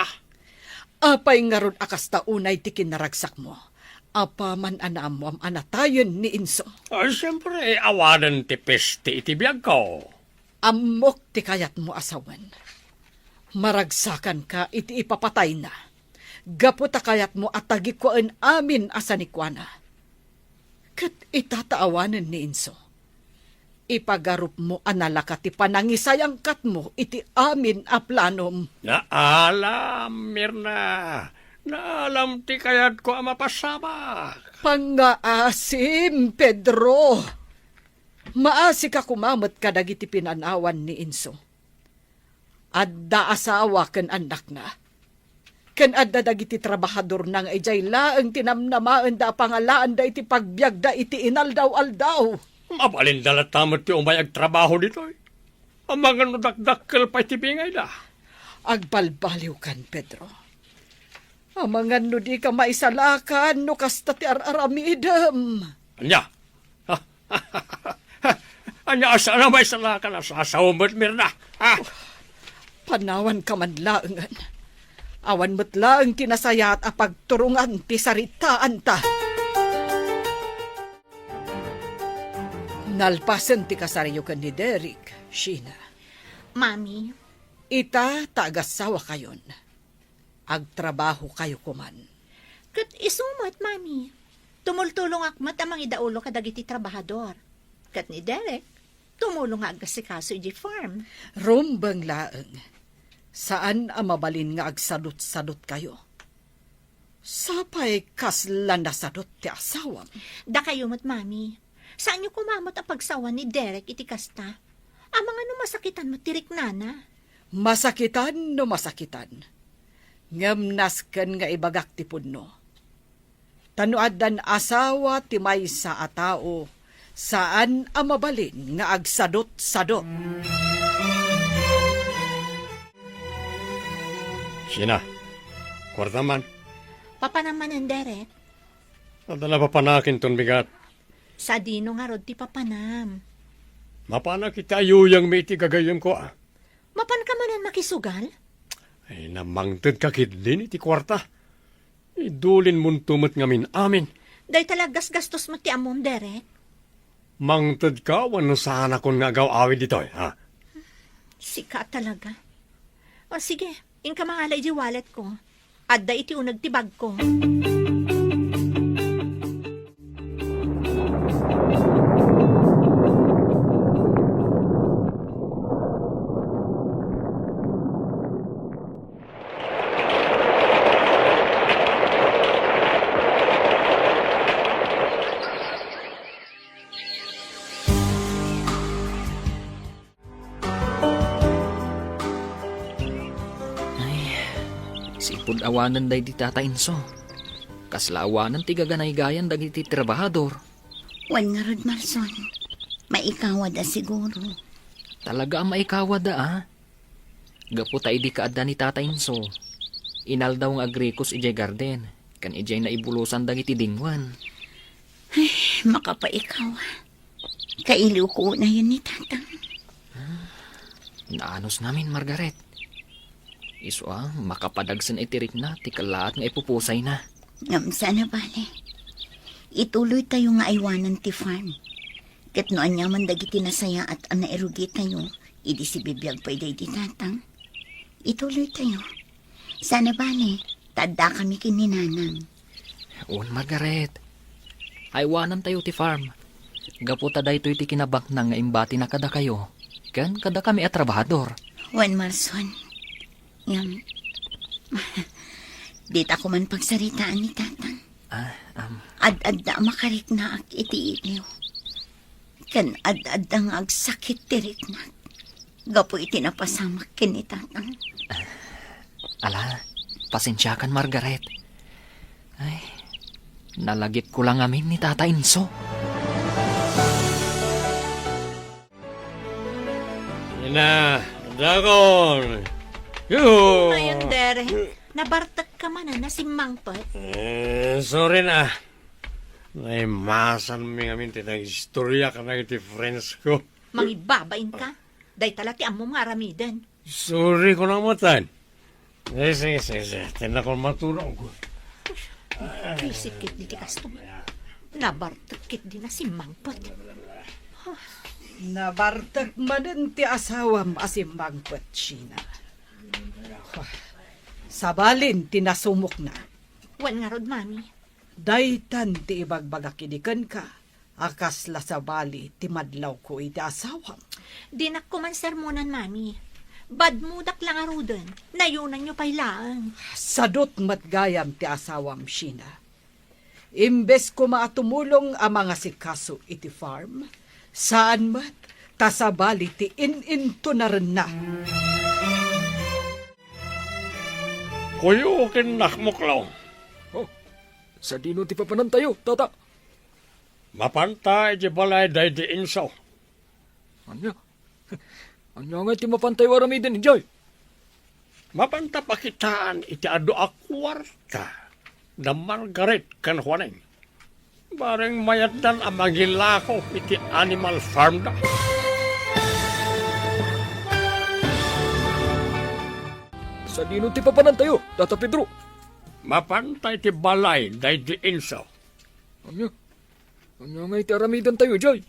Apay nga ron akas taunay ti kinaragsak mo. Apa man anam mo am anatayon ni Inso. Ay, siyempre, awanan ti peste iti biyag ko. Amok ti kayat mo asawan. Maragsakan ka iti ipapatay na. Gaputa kayat mo atagi koen amin asanikwana. Kat itataawanan ni Inso. Ipagarup mo analaka ti panangisayang kat mo iti amin a planom. Naalam, Mirna. Naalam ti kayat ko ang mapasama. Pangaasim, Pedro. Maasi ka kumamot kadag iti pinanawan ni Inso. Adda asawa ken anak na. Ken adda dagiti trabahador nang ijay laeng tinamnamaan da pangalaan da iti pagbiag da iti inaldaw-aldaw. Mabalin dalat tamot ti umayag trabaho dito. Ang mga nudakdakkel pa iti bingay na. Agbalbaliw kan, Pedro. Ang mga di ka maisalakan no kasta ti ar-aramidam. Anya? Anya, asa na may salakan sa asawamot, Mirna? Panawan ka man laangan. Awan mo't laang kinasayat a pagturungan ti saritaan ta. Nalpasan ti kasaryo kan ni Derek, Sheena. Mami, Ita taagasawa kayon. Agtrabaho kayo kuman. kat isumat, Mami. Tumultulong akmat amang idaulo kadagiti trabahador. Kat ni Derek, tumulong agasikaso iji farm. Rumbang laeng. Saan ang mabalin nga agsadot-sadot kayo? Sapay kaslan na sadot ti asawam. Da kayo mat, Mami. Saan niyo kumamot ang pagsawa ni Derek iti kasta? Ang mga masakitan mo tirik nana. Masakitan no masakitan. Ngamnasken nga ibagak ti pudno. Tanuad dan asawa ti maysa a tao, Saan ang mabalin nga agsadot-sadot? Sina, kwarta man. Papa naman ang Derek. Nadala pa panakin ton bigat. Sa dino nga rod ti papanam. Mapana kita ayuyang may itigagayam ko ah. Mapan ka man ang makisugal? Ay namangtad ka kidlin iti kwarta. Idulin mong tumot ngamin amin. Day talagas gastos mo ti amom, Derek. Mangtad ka, wano sana kung nga agaw awid dito ha? Sika talaga. O sige, inka mangalay di wallet ko. Adda iti unag ti bag ko. Sipod awanan day di Tata Inso. Kasla awanan ti gaganay-gayan dagiti trabahador. Wan nga rod, Marson. Maikawa da siguro. Talaga ang maikawa da ah. Gapo ta idi kaadda ni Tata Inso. Inal daw nga agrikos ijay garden. Kan ijay na ibulusan dagiti dingwan. Makapaikawa. Kailiw ko na yun ni Tatang. Naanos namin, Margaret. Iso makapadagsan itirik na, ti kalaat nga ipupusay na. Ngam sana bale. Ituloy tayo nga aywanan ti farm. Kat noan yaman dagiti nasaya at anairugi tayo, idi si bibiyag pa iday di Tatang. Ituloy tayo. Sana bale, tada kami kininanang. Un, Margaret. Aywanan tayo ti farm. Gaputa da ito iti kinabak na nga imbati na kada kayo. Kan kada kami at trabahador. Juan Marson. Ngam. Dita ko man pagsaritaan ni Tatang. Ad-ad da makarik na ak iti iliw. Kan ad-ad ang agsakit tirik na. Gapo iti napasamak kini Tatang. Ala, pasensya kan, Margaret. Ay, nalagip ko lang amin ni Tata Inso. Ina, dagon. Yoo! Ayun, Derek. Nabartak ka man na si Mangpot. Sorry na. Naimasan mi ngamin tinang istorya ka na iti friends ko. Mangibabain ka. Day tala ti amom nga aramidan. Sorry ko na matan. Sige. Tinan ko matulong ko. Pisikit di ti kasto. Nabartak kit di na si Mangpot. Nabartak manen ti asawam asimbang Sina. Sabalin tinasumok na. Wan nga rod, Mami. Daytan ti ibagbagak idikan ka. Akas la sa bali ti madlaw ko iti asawam. Dinak ko man sermonan, Mami. Bad mudak lang arudan. Nayunan nyo pailaan. Sadot matgayam ti asawam Sina. Imbes ko maatumulong ang mga sikaso iti farm, saan mat tasabali ti in-into na rin na. Kuyo kinakmuklaw. Sa dino ti papanan tayo, Tata. Mapanta iti balay day di insaw. Anya? Anya nga ti mapantay waramiden ni Joy? Mapanta pakitaan iti ado akwarta na Margaret kan Juaneng. Bareng mayatan ang magilako iti animal farm da. Sa dino ti papanan tayo, Tata Pedro? Mapanta iti balay day di insaw. Anya? Anya nga iti aramidan tayo, Joy?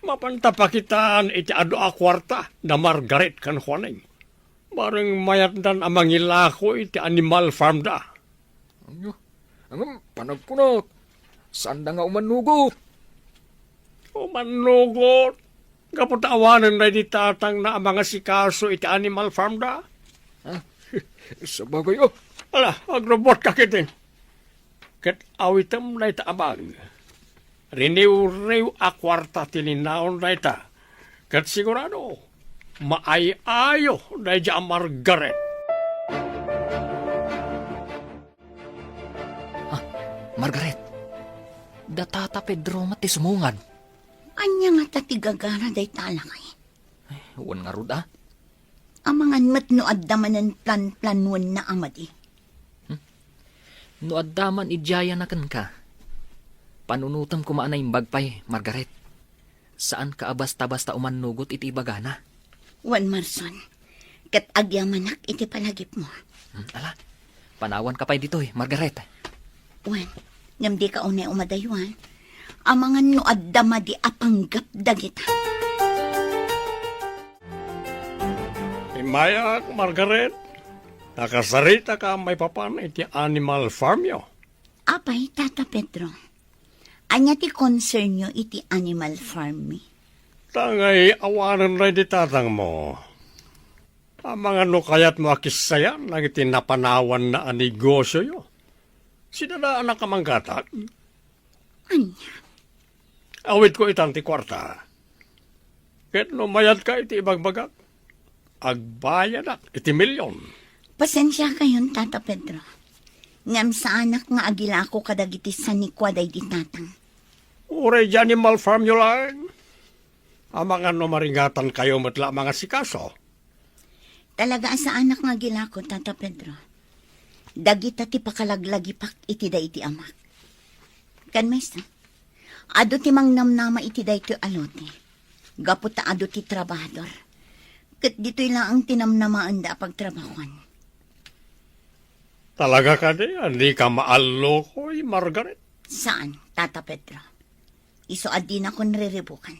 Mapanta pakitaan iti ado akwarta na Margaret kan Juaneng. Bareng mayatan ang magilako iti animal farm da. Anya? Ang panagkunat. Saan na nga umanugot? Umanugot. Kaputawanan na di Tatang na ang mga sikaso iti animal farm da. Sa bagay Ala, agrobot ka kitin. Kat awitam na itaabang. Riniw-riw akwarta tininaon na ita. Kat sigurado, maayayo na dya Margaret. Margaret, da Tata Pedro mati sumungad. Anya nga tatigagara day talakay. Uwan nga rod ah. Amangan mat no addamanan plan-planwan na amadi. No addaman idjaya na kan ka. Panunutam ko maanay bagpay, Margaret. Saan ka basta-basta umanugot iti bagana? Wan Marson, kat agyamanak iti palagip mo. Ala, panawan ka pa'y dito Margaret. Wan, ngam di ka unay umadaywan. Amangan no addama di apanggap dagita. Imayak, Margaret. Nakasarita ka may papan iti animal farm yo. Apay, Tata Pedro. Anya ti concern nyo iti animal farm mi. Tangay awanan rin di tatang mo. Ang mga no kaya't mo akisayan, nang iti napanawan na ang negosyo yo. Sinadaan na kamanggatag. Anya? Awit ko itang ti kwarta. Ket no mayad ka iti ibagbagak. Agbayad ak iti milyon. Pasensya kayon, Tata Pedro. Ngam sa anak nga agila ko kadagiti sa nikwaday di tatang. Uray di animal farm yo lang. Ang mga no maringatan kayo matla mga sikaso. Talaga sa anak nga agila ko, Tata Pedro. Dagita ti pakalaglagipak iti da iti amak. Kan mesa, ado ti mangnamnama iti da iti alote. Gaputa ado ti trabador. Kat dito'y lang ang tinamnamaan da pagtrabahuan. Talaga ka di, hindi ka maalokoy, Margaret. Saan, Tata Pedro? Iso adi na kon riribukan.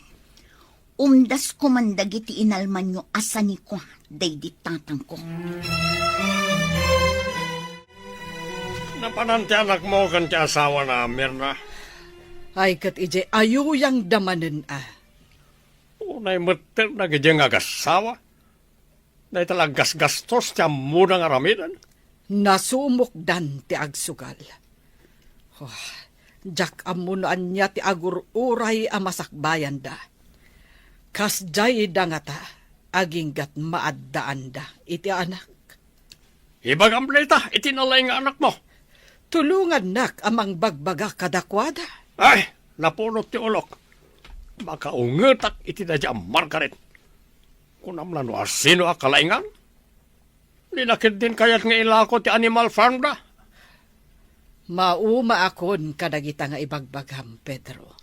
Umdas ko man dagiti inalman nyo asani ko, day di tatang ko. Napananti anak mo kan ti asawa na, Mirna. Ay kat ije ayuyang damanen Unay mater na gijeng agasawa. Dahil talagas gastos tiya munang aramidan. Nasumukdan ti agsugal. Oh, jak amunoan niya ti agururay a masakbayan da. Kasjay da nga ta, aginggat maaddaan da iti anak. Ibagam leta, itinalay nga anak mo. Tulungan nak amang bagbaga kadakwada. Ay, napunot ti ulok. Makaungetak iti da dya Margaret. Kunam lano asino akalaingan? Linakid din kayat nga ilako ti animal farm da. Mauma akon kadagita nga ibagbagam, Pedro.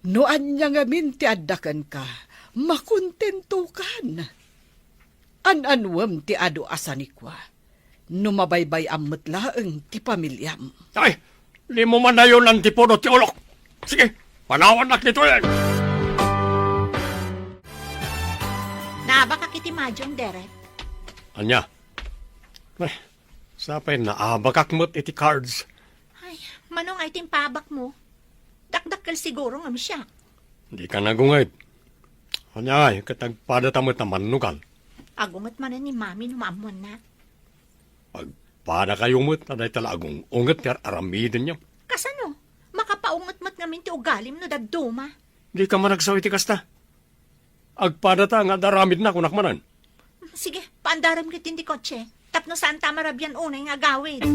Noan niya nga minti addakan ka, makontentukan. An-anwam ti adu asanikwa, numabaybay amot laeng ti pamilyam. Ay, di mo man na yun ang tipuno ti ulok. Sige, panawan nak nito yan. Nabaka kiti madyong deret. Anya? Ay, sapay naabakak mo't iti cards. Ay, manong ay timpabak mo. Dakdakkel siguro ngam siya. Hindi ka nagungay. Anya ay, katagpada tamot na manugal. Agungat man ni mami numaamon na. Pagpada kayo mo't na dahi talagong ungat ter aramidin niyo. Kasano? Makapaungat-mat ngamin ti ugalim no daduma. Di ka managsaw iti kasta. Agpada ta nga daramid na kunakmanan. Sige, paandaram kit hindi kotse. Tapno saan tamarabyan unay nga gawin.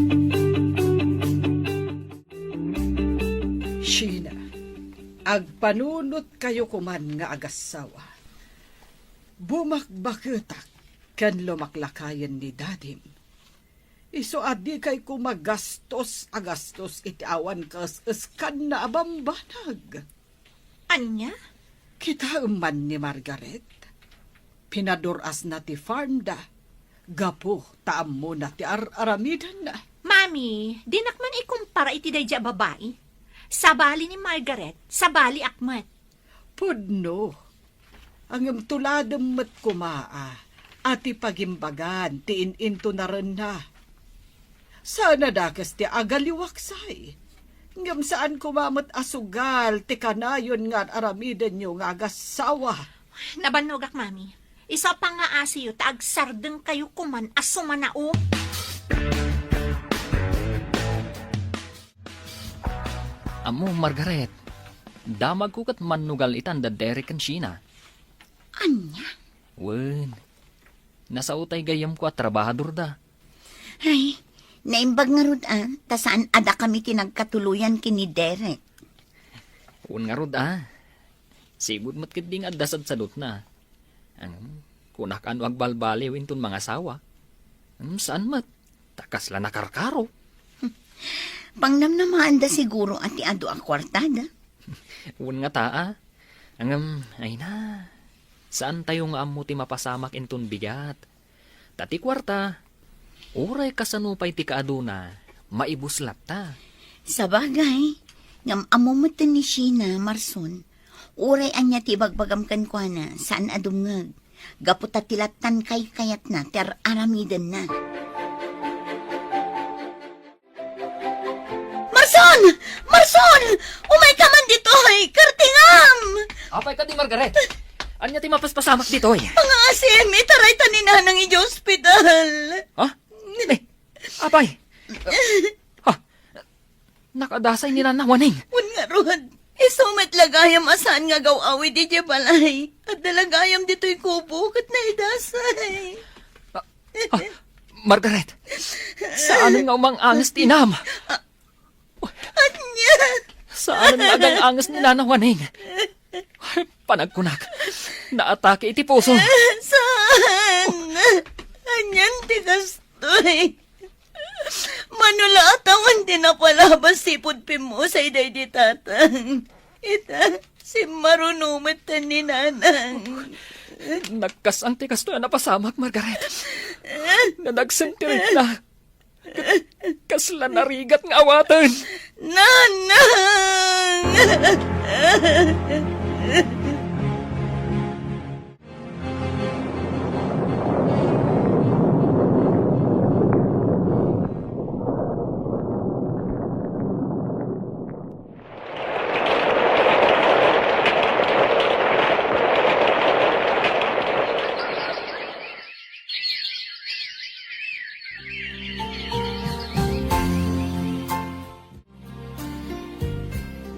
Sheena, agpanunot kayo kuman nga agasawa. Bumakbaketak kan lumaklakayan ni dadim. Iso adi kay kumagastos agastos iti awan kas eskan na abambanag. Anya? Kita man ni Margaret. Pinaduras na ti farm da. Gapo taam mo na ti aramidan na. Mami, dinak man ikumpara iti dayja babae. Sabali ni Margaret, sabali akmat. Pudno. Ang tuladam mat kumaa. Ati pagimbagan, tiin-into na rin na. Sana dakas ti agaliwaksay. Ngam saan kumamat asugal, ti kanayon nga aramidan nyo nga agasawa. Nabanogak, mami. Isa pa nga asiyo, taagsardeng kayo kuman asumanao. Amo, Margaret. Damag ko kat manugal itan da Derek and Sheena. Anya? Wen, nasa utay gayam ko at trabahador da. Ay, naimbag nga rod ta saan ada kami tinagkatuluyan kini Derek. Un nga rod Sibod mat kading adasad sadot na. Kunak ano agbalbaliw inton mga sawa. Saan mat? Takas la nakarkaro. Pangnamnamaan da siguro ati ado ang kwartada. Un nga taa. Ay na. Saan tayo nga amo ti mapasamak inton bigat? Tati kwarta. Uray kasanupay ti kaaduna. Maibuslat ta. Sa bagay, ngam amo mo ni Sheena, Marson, uray anya ti bagbagam kan kwa na, saan adungag. Gaputa tilatan kay kayat na, ter aramiden na. Marson! Marson! Umay ka man dito, ay! Kartingam! Apay ka di Margaret. Anya ti mapaspasamak dito ay. Mga asim, itaray tanin ng iji hospital. Ha? Apay. Nakadasay nila na waning. Un nga Rod, isumet lagayam asaan nga gawawi di di balay. At dalagayam dito'y kubo, kat na idasay. Margaret, saan nga umang angas ti Inam? Anya! Saan nga agang angas ni Nana Waning? Ay, panagkunak. Naatake iti puso. Saan? Anyan tigas to'y. Manula atawan din na palabas sipod pimo sa iday di tatang. Ita, si marunumat ni nanang. Nagkasang tikas to na napasamak, Margaret. Na nagsentirip na. Kasla narigat ng awatan. Nanang!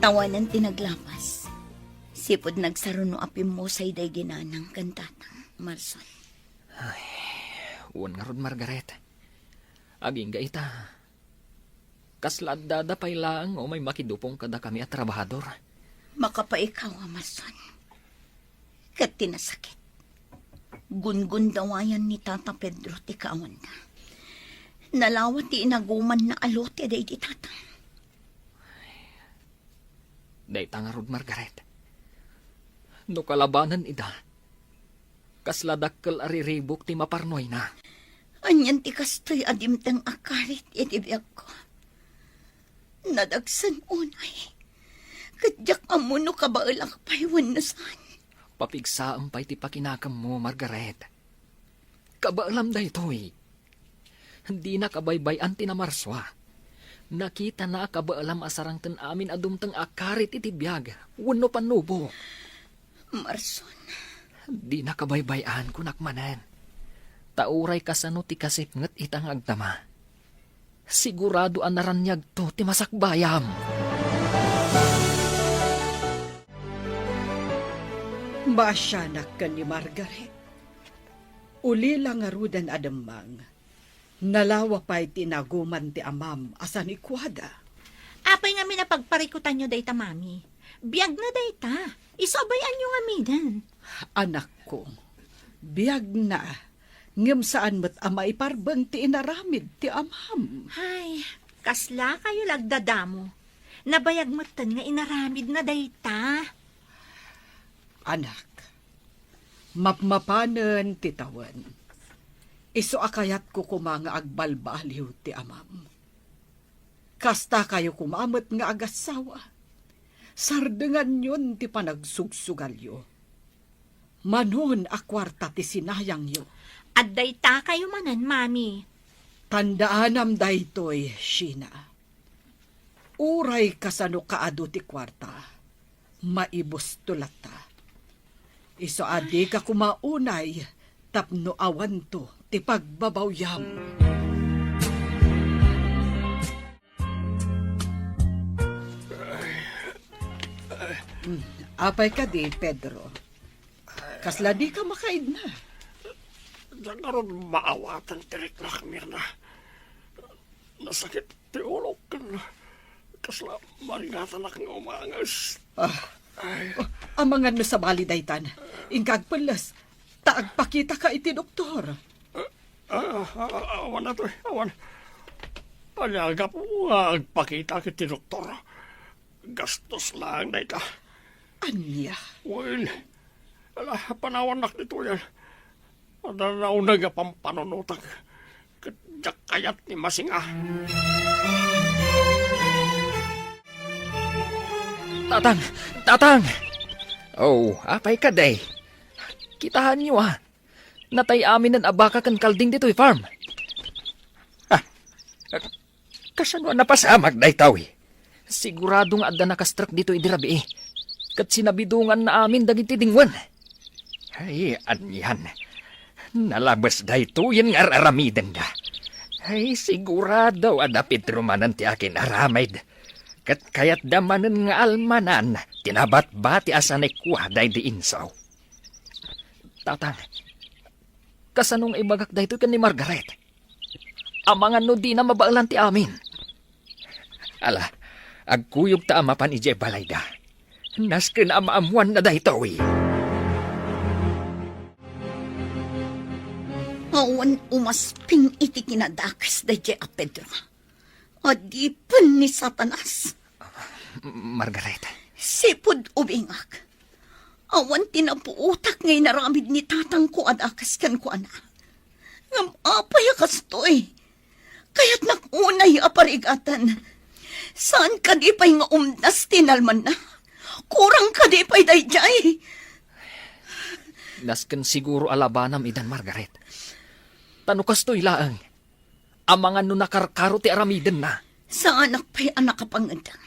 Tawanan tinaglapas. Sipod nagsaruno apim mo sa iday ginanang kantatang, Marson. Uwan nga ron, Margaret. Aging ga ita. Kaslad dadapay lang o may makidupong kada kami at trabahador. Makapaikaw, Marson. Kat tinasakit. Gungun dawayan ni Tata Pedro ti kawan na. Nalawat ti inaguman na alote day di tatang. Day tangarod, Margaret. No kalabanan ida. Kasladakkel ariribok ti maparnoy na. Anyan ti kastoy adimtang akarit itibiyag ko. Nadagsan unay. Kadyak amuno kabaalak paywan na saan. Papigsaam pa'y ti pakinakam mo, Margaret. Kabaalam da ito'y. Hindi na kabaybayan ti na marswa. Nakita na kabaalam asarang ten amin adumtang akarit iti biyag. Wano panubo. Marson. Di na kabaybayan kunakmanan. Tauray kasano ti kasipnget itang agtama. Sigurado ang naranyag to ti masakbayam. Masyanak ka ni Margaret. Uli lang arudan adamang. Nalawa pa'y tinaguman ti amam asan ikwada. Apay nga minapagparikutan nyo dayta, mami. Biyag na dayta. Isabayan nyo nga minan. Anak ko, biyag na. Ngem saan mo't ama iparbang ti inaramid ti amam. Ay, kasla kayo lagdadamo. Nabayag matan nga inaramid na dayta. Anak, mapmapanen ti tawan. Iso akayat ko kumanga agbalbaliw ti amam. Kasta kayo kumamot nga agasawa. Sardengan yun ti panagsugsugalyo. Manon akwarta ti sinayang yo. At dayta kayo manan, mami. Tandaanam daytoy, Sheena. Uray kasano kaado ti kwarta. Maibos tulata. Iso adi ka kumaunay, tapno awan to, ti pagbabawyam. Apay ka di, Pedro. Kasla di ka makaid na. Diyan nga ron maawatan tiniklak niya na. Nasakit ti ulok kan. Kasla maringatan ak nga umangas. Amangan no sa bali daytan. Ingkag pelas. Taag pakita ka iti doktor. Awan na to, awan. Alaga po nga agpakita kiti doktor. Gastos lang na ita. Anya. Well, ala, panawanak nito yan. Naunag apang panunutag. Kadyak kayat ni Masinga. Tatang! Oh, apay ka day. Kitahan niyo natay amin ng abaka kan kalding dito'y farm. Kasano napasamag day tawi? Siguradong adda nakastruck dito idirabi Kat sinabidungan na amin dagiti dingwan. Ay, anyan. Nalabas day tuyen nga aramiden da. Ay, sigurado ada pitrumanan ti akin aramaid. Kat kayat damanan nga almanan, tinabat-bati asanay kuha day di insaw. Tatang, kasanong ibagak day to kan ni Margaret? Amangan no di na mabaalan ti amin. Ala, agkuyog ta amapan ije balayda. Nasken amaamuan na daytawi. Awan umasping iti kinadakas da a Pedro. Adipon ni Satanas. Margaret. Sipod ubingak. Awan tinapuutak ngay naramid ni tatang ko adakas kan ko ana. Ngam apay akas to Kaya't nakunay aparigatan. Saan ka di pa'y nga umdas tinalman na? Kurang ka di pa'y dayjay. Nasken siguro alabanam idan Margaret. Tanukas to ilaang. Amangan no nakarkaro ti aramiden na. Sa anak pa'y anak kapangandang.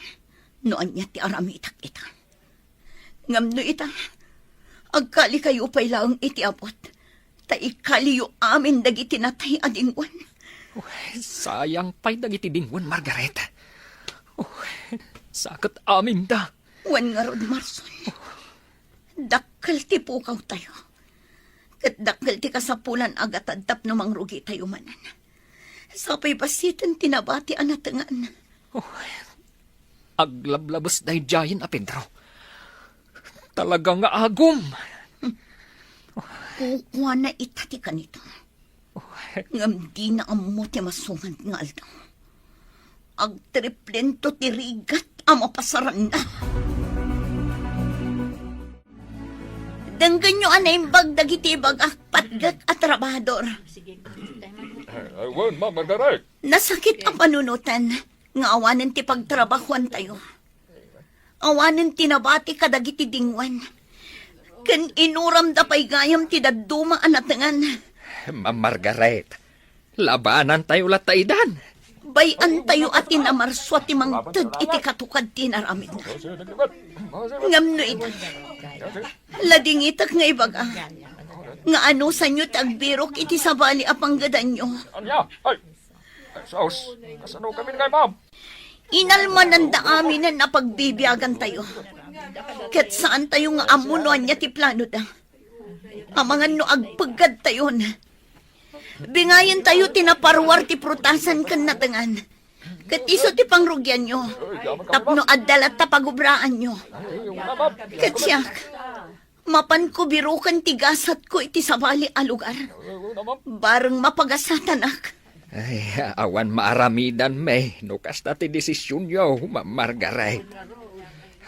Noon niya ti aramitak ita. Ngam no ita. Agkali kayo pa'y laang iti abot. Ta ikaliyo amin dagiti natay adingwan. Sayang pa'y dagiti dingwan Margaret. Sakit amin da. Wan nga rod, Marson. Dakkel ti pukaw tayo. Kat dakkel ti kasapulan agatadtap no mangrugi tayo manan. Sapay basitan tinabati anatangan. Aglablabas day jayin a Pedro. Talaga nga agum. Kukuha na itati ka nito. Ngam di na amo ti masungan nga aldaw. Agtriplento ti rigat ang mapasaran na. Danggan nyo anay bagdag iti bagak patgat at trabador. Aywan, Margaret. Nasakit ang panunutan. Nga awanan ti pagtrabahuan tayo. Awanan tinabati kadagiti dingwan. Kan inuram da pa'y gayam ti daduma anatangan. Margaret, labanan tayo lataidan. Bayan tayo atin amarswa ti mangtad iti katukad ti naramid na. Ngam no ito. Lading itak nga ibaga. Nga ano sa inyo tagbirok iti sabali apanggadan nyo. Anya, ay. Saus, kasano kami ngay, ma'am? Inalmanan da amin na napagbibiyagan tayo. Kat saan tayo nga amunuan niya ti plano da. Amangan no agpagad tayo na. Bingayan tayo tinaparwar ti prutasan kan natangan. Kat iso ti pangrugyan nyo. Tapno addalat tapagubraan nyo. Kat siyak, mapan ko birukan ti gasat ko iti sabali a lugar. Bareng mapagasatanak. Ay, awan maaramidan may. Nukas na ti desisyon yo, Margaret.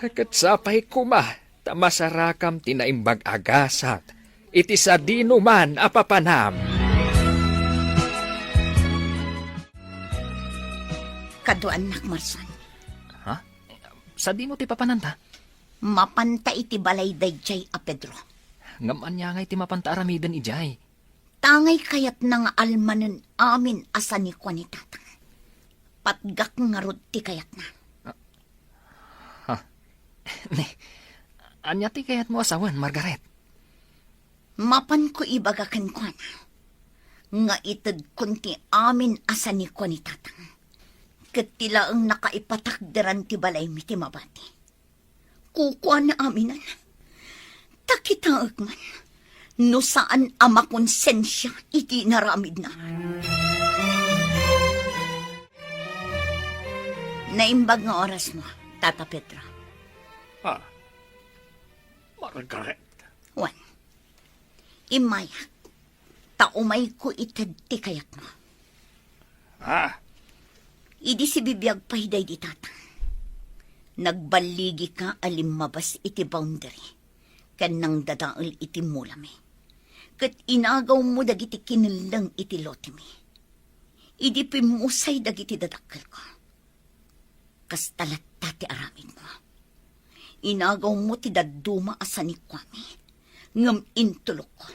Kat sapay kuma, tamasarakam tinaimbag agasat. Iti sa dinuman apapanam. Kaduan nak Marson. Ha? Sa di mo ti papananta? Mapanta iti balay dayjay a Pedro. Ngaman niya nga iti mapanta aramidan ijay. Tangay kayat na nga almanen amin asa ni kwa ni tatang. Patgak nga rod ti kayat na. Anya ti kayat mo asawan, Margaret? Mapan ko ibagakan kwa na. Nga itad kunti amin asa ni kwa ni tatang. Katila ang nakaipatakderan ti balay mi ti mabati. Kukuha na aminan. Takitaag man. No saan ama konsensya iti naramid na. Naimbag nga oras mo, Tata Pedro. Margaret. Wan, imayak, taumay ko itad ti kayak mo. Idi si bibiyag pahiday di tata. Nagbaligi ka alimabas iti boundary. Kan nang dadaal iti mulami. Kat inagaw mo dagiti kinilang iti lote mi. Idi pimusay dagiti dadakkel ko. Kas talatta ti aramid mo. Inagaw mo ti daduma asan ni kwami. Ngam intulok ko.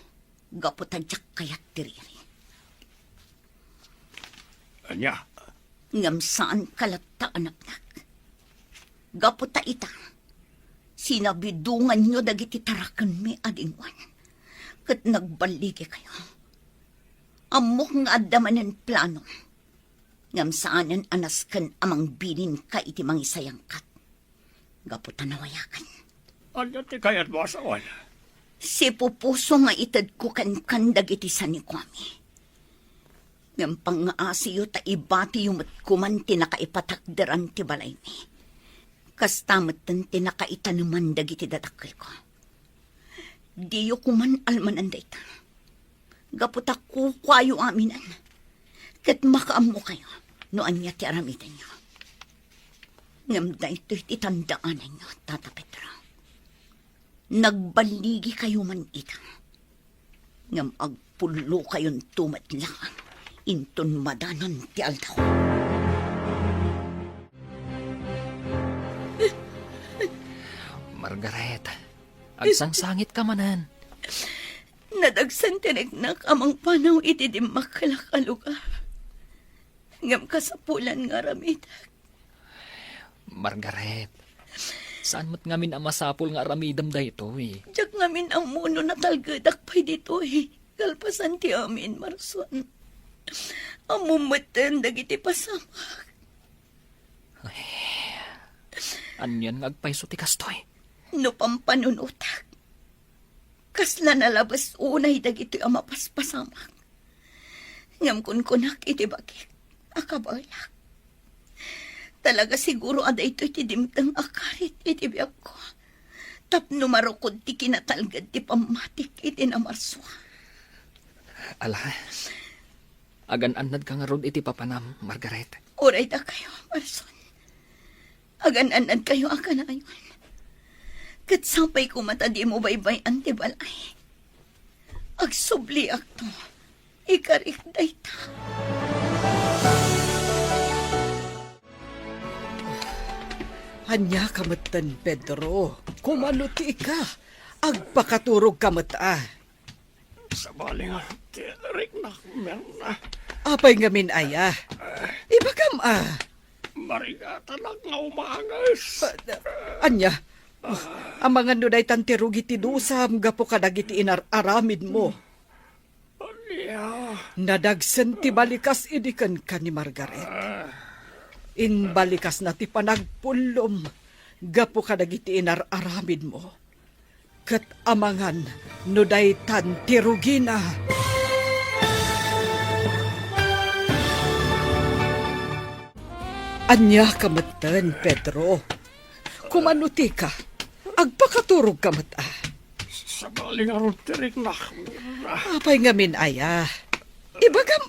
Gaputadyak kayat tiriri. Anya, Ngam saan kalatta anak-nak. Gaputa ita. Sinabidungan nyo dagiti tarakan mi adingwan. Kat nagbaligi kayo. Amok nga adamanan plano. Ngam saanan anaskan amang bilin ka iti mangisayang kat. Gaputa nawayakan. anya ti kayat mo asawan. Si pupuso nga itad ko kan dagiti sanikwami. Ngam pangaasiyo ta ibati yung matkuman tinakaipatakderan ti balay mi. Kastamat tan tinakaitanuman dagiti dadakkel ko. Diyo kuman almanan dayta. Gaputa kukwayo aminan. Kat makaam mo kayo no anya ti aramitan nyo. Ngam dayto'y titandaanan nyo, Tata Pedro. Nagbaligi kayo man ita. Ngam agpulo kayon tumat lang. Inton madanon ti aldaw. Margaret, agsangsangit ka manan. Nadagsan tinignak amang panaw iti di makalakalugar. Ngam kasapulan nga ramid. Margaret, saan mo't ngamin ang masapol nga aramidam da ito eh? Diyak ngamin ang muno na talgadak pa'y dito eh. Kalpasan ti amin, Marson. Amumatan dagiti pasamak. Anyan ngagpayso ti kastoy. No pampanunutak. Kasla nalabas unay dagiti amapaspasamak. Ngam kunkunak iti bakit. Akabayak. Talaga siguro ada ito iti dimtang akarit iti biyag ko. Tapno marukod ti kinatalgad ti pamatik iti namarswa. Ala, agan-anad ka nga ron iti papanam, Margaret. Uray da kayo, Marson. Agan-anad kayo akanayon. Kat sampay ko mata di mo baybay antibalay. Agsubli akto. Ikarik dayta. Anya kamatan, Pedro. Kumaluti ka. Agpakaturog kamata. Sa baling tirik na merna. Apay ngamin aya. Ibagam Marigata lang nga umangas. Anya, ang mga nuday tantirugi ti dusam gapo kadagiti aramid mo. Anya, Nadagsan ti balikas idikan ka ni Margaret. Inbalikas na ti panagpulom gapo kadagiti aramid mo. Kat amangan nuday tantirugi na. Anya kamatan, Pedro. Kumanuti ka. Agpakaturog kamata. sa baling aron tirik na merna. Apay ngamin aya. Ibagam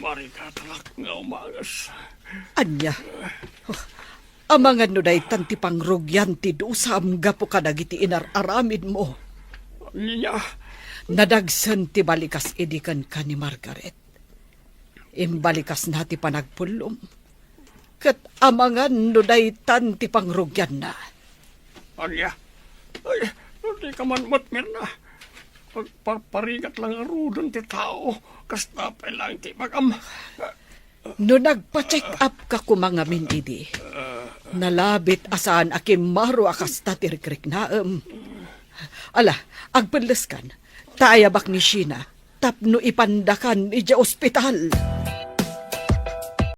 Marigata lang nga umangas. Anya. Amangan no day tanti pangrugyan ti dusam gapo kadagiti aramid mo. Anya, Nadagsan ti balikas idikan ka ni Margaret. Imbalikas na ti panagpulom. Kat amangan no day tanti pangrugyan na. anya. Ay, hindi ka man matmirna. Pagpaparigat lang arudon ti tao. Kasta pa lang ti magam. No nagpa-check up ka kumangamin idi. Nalabit asaan akim maro akas tatirkrik na Ala, agpadlaskan. Taayabak ni Sheena. Tapno ipandakan ija ospital.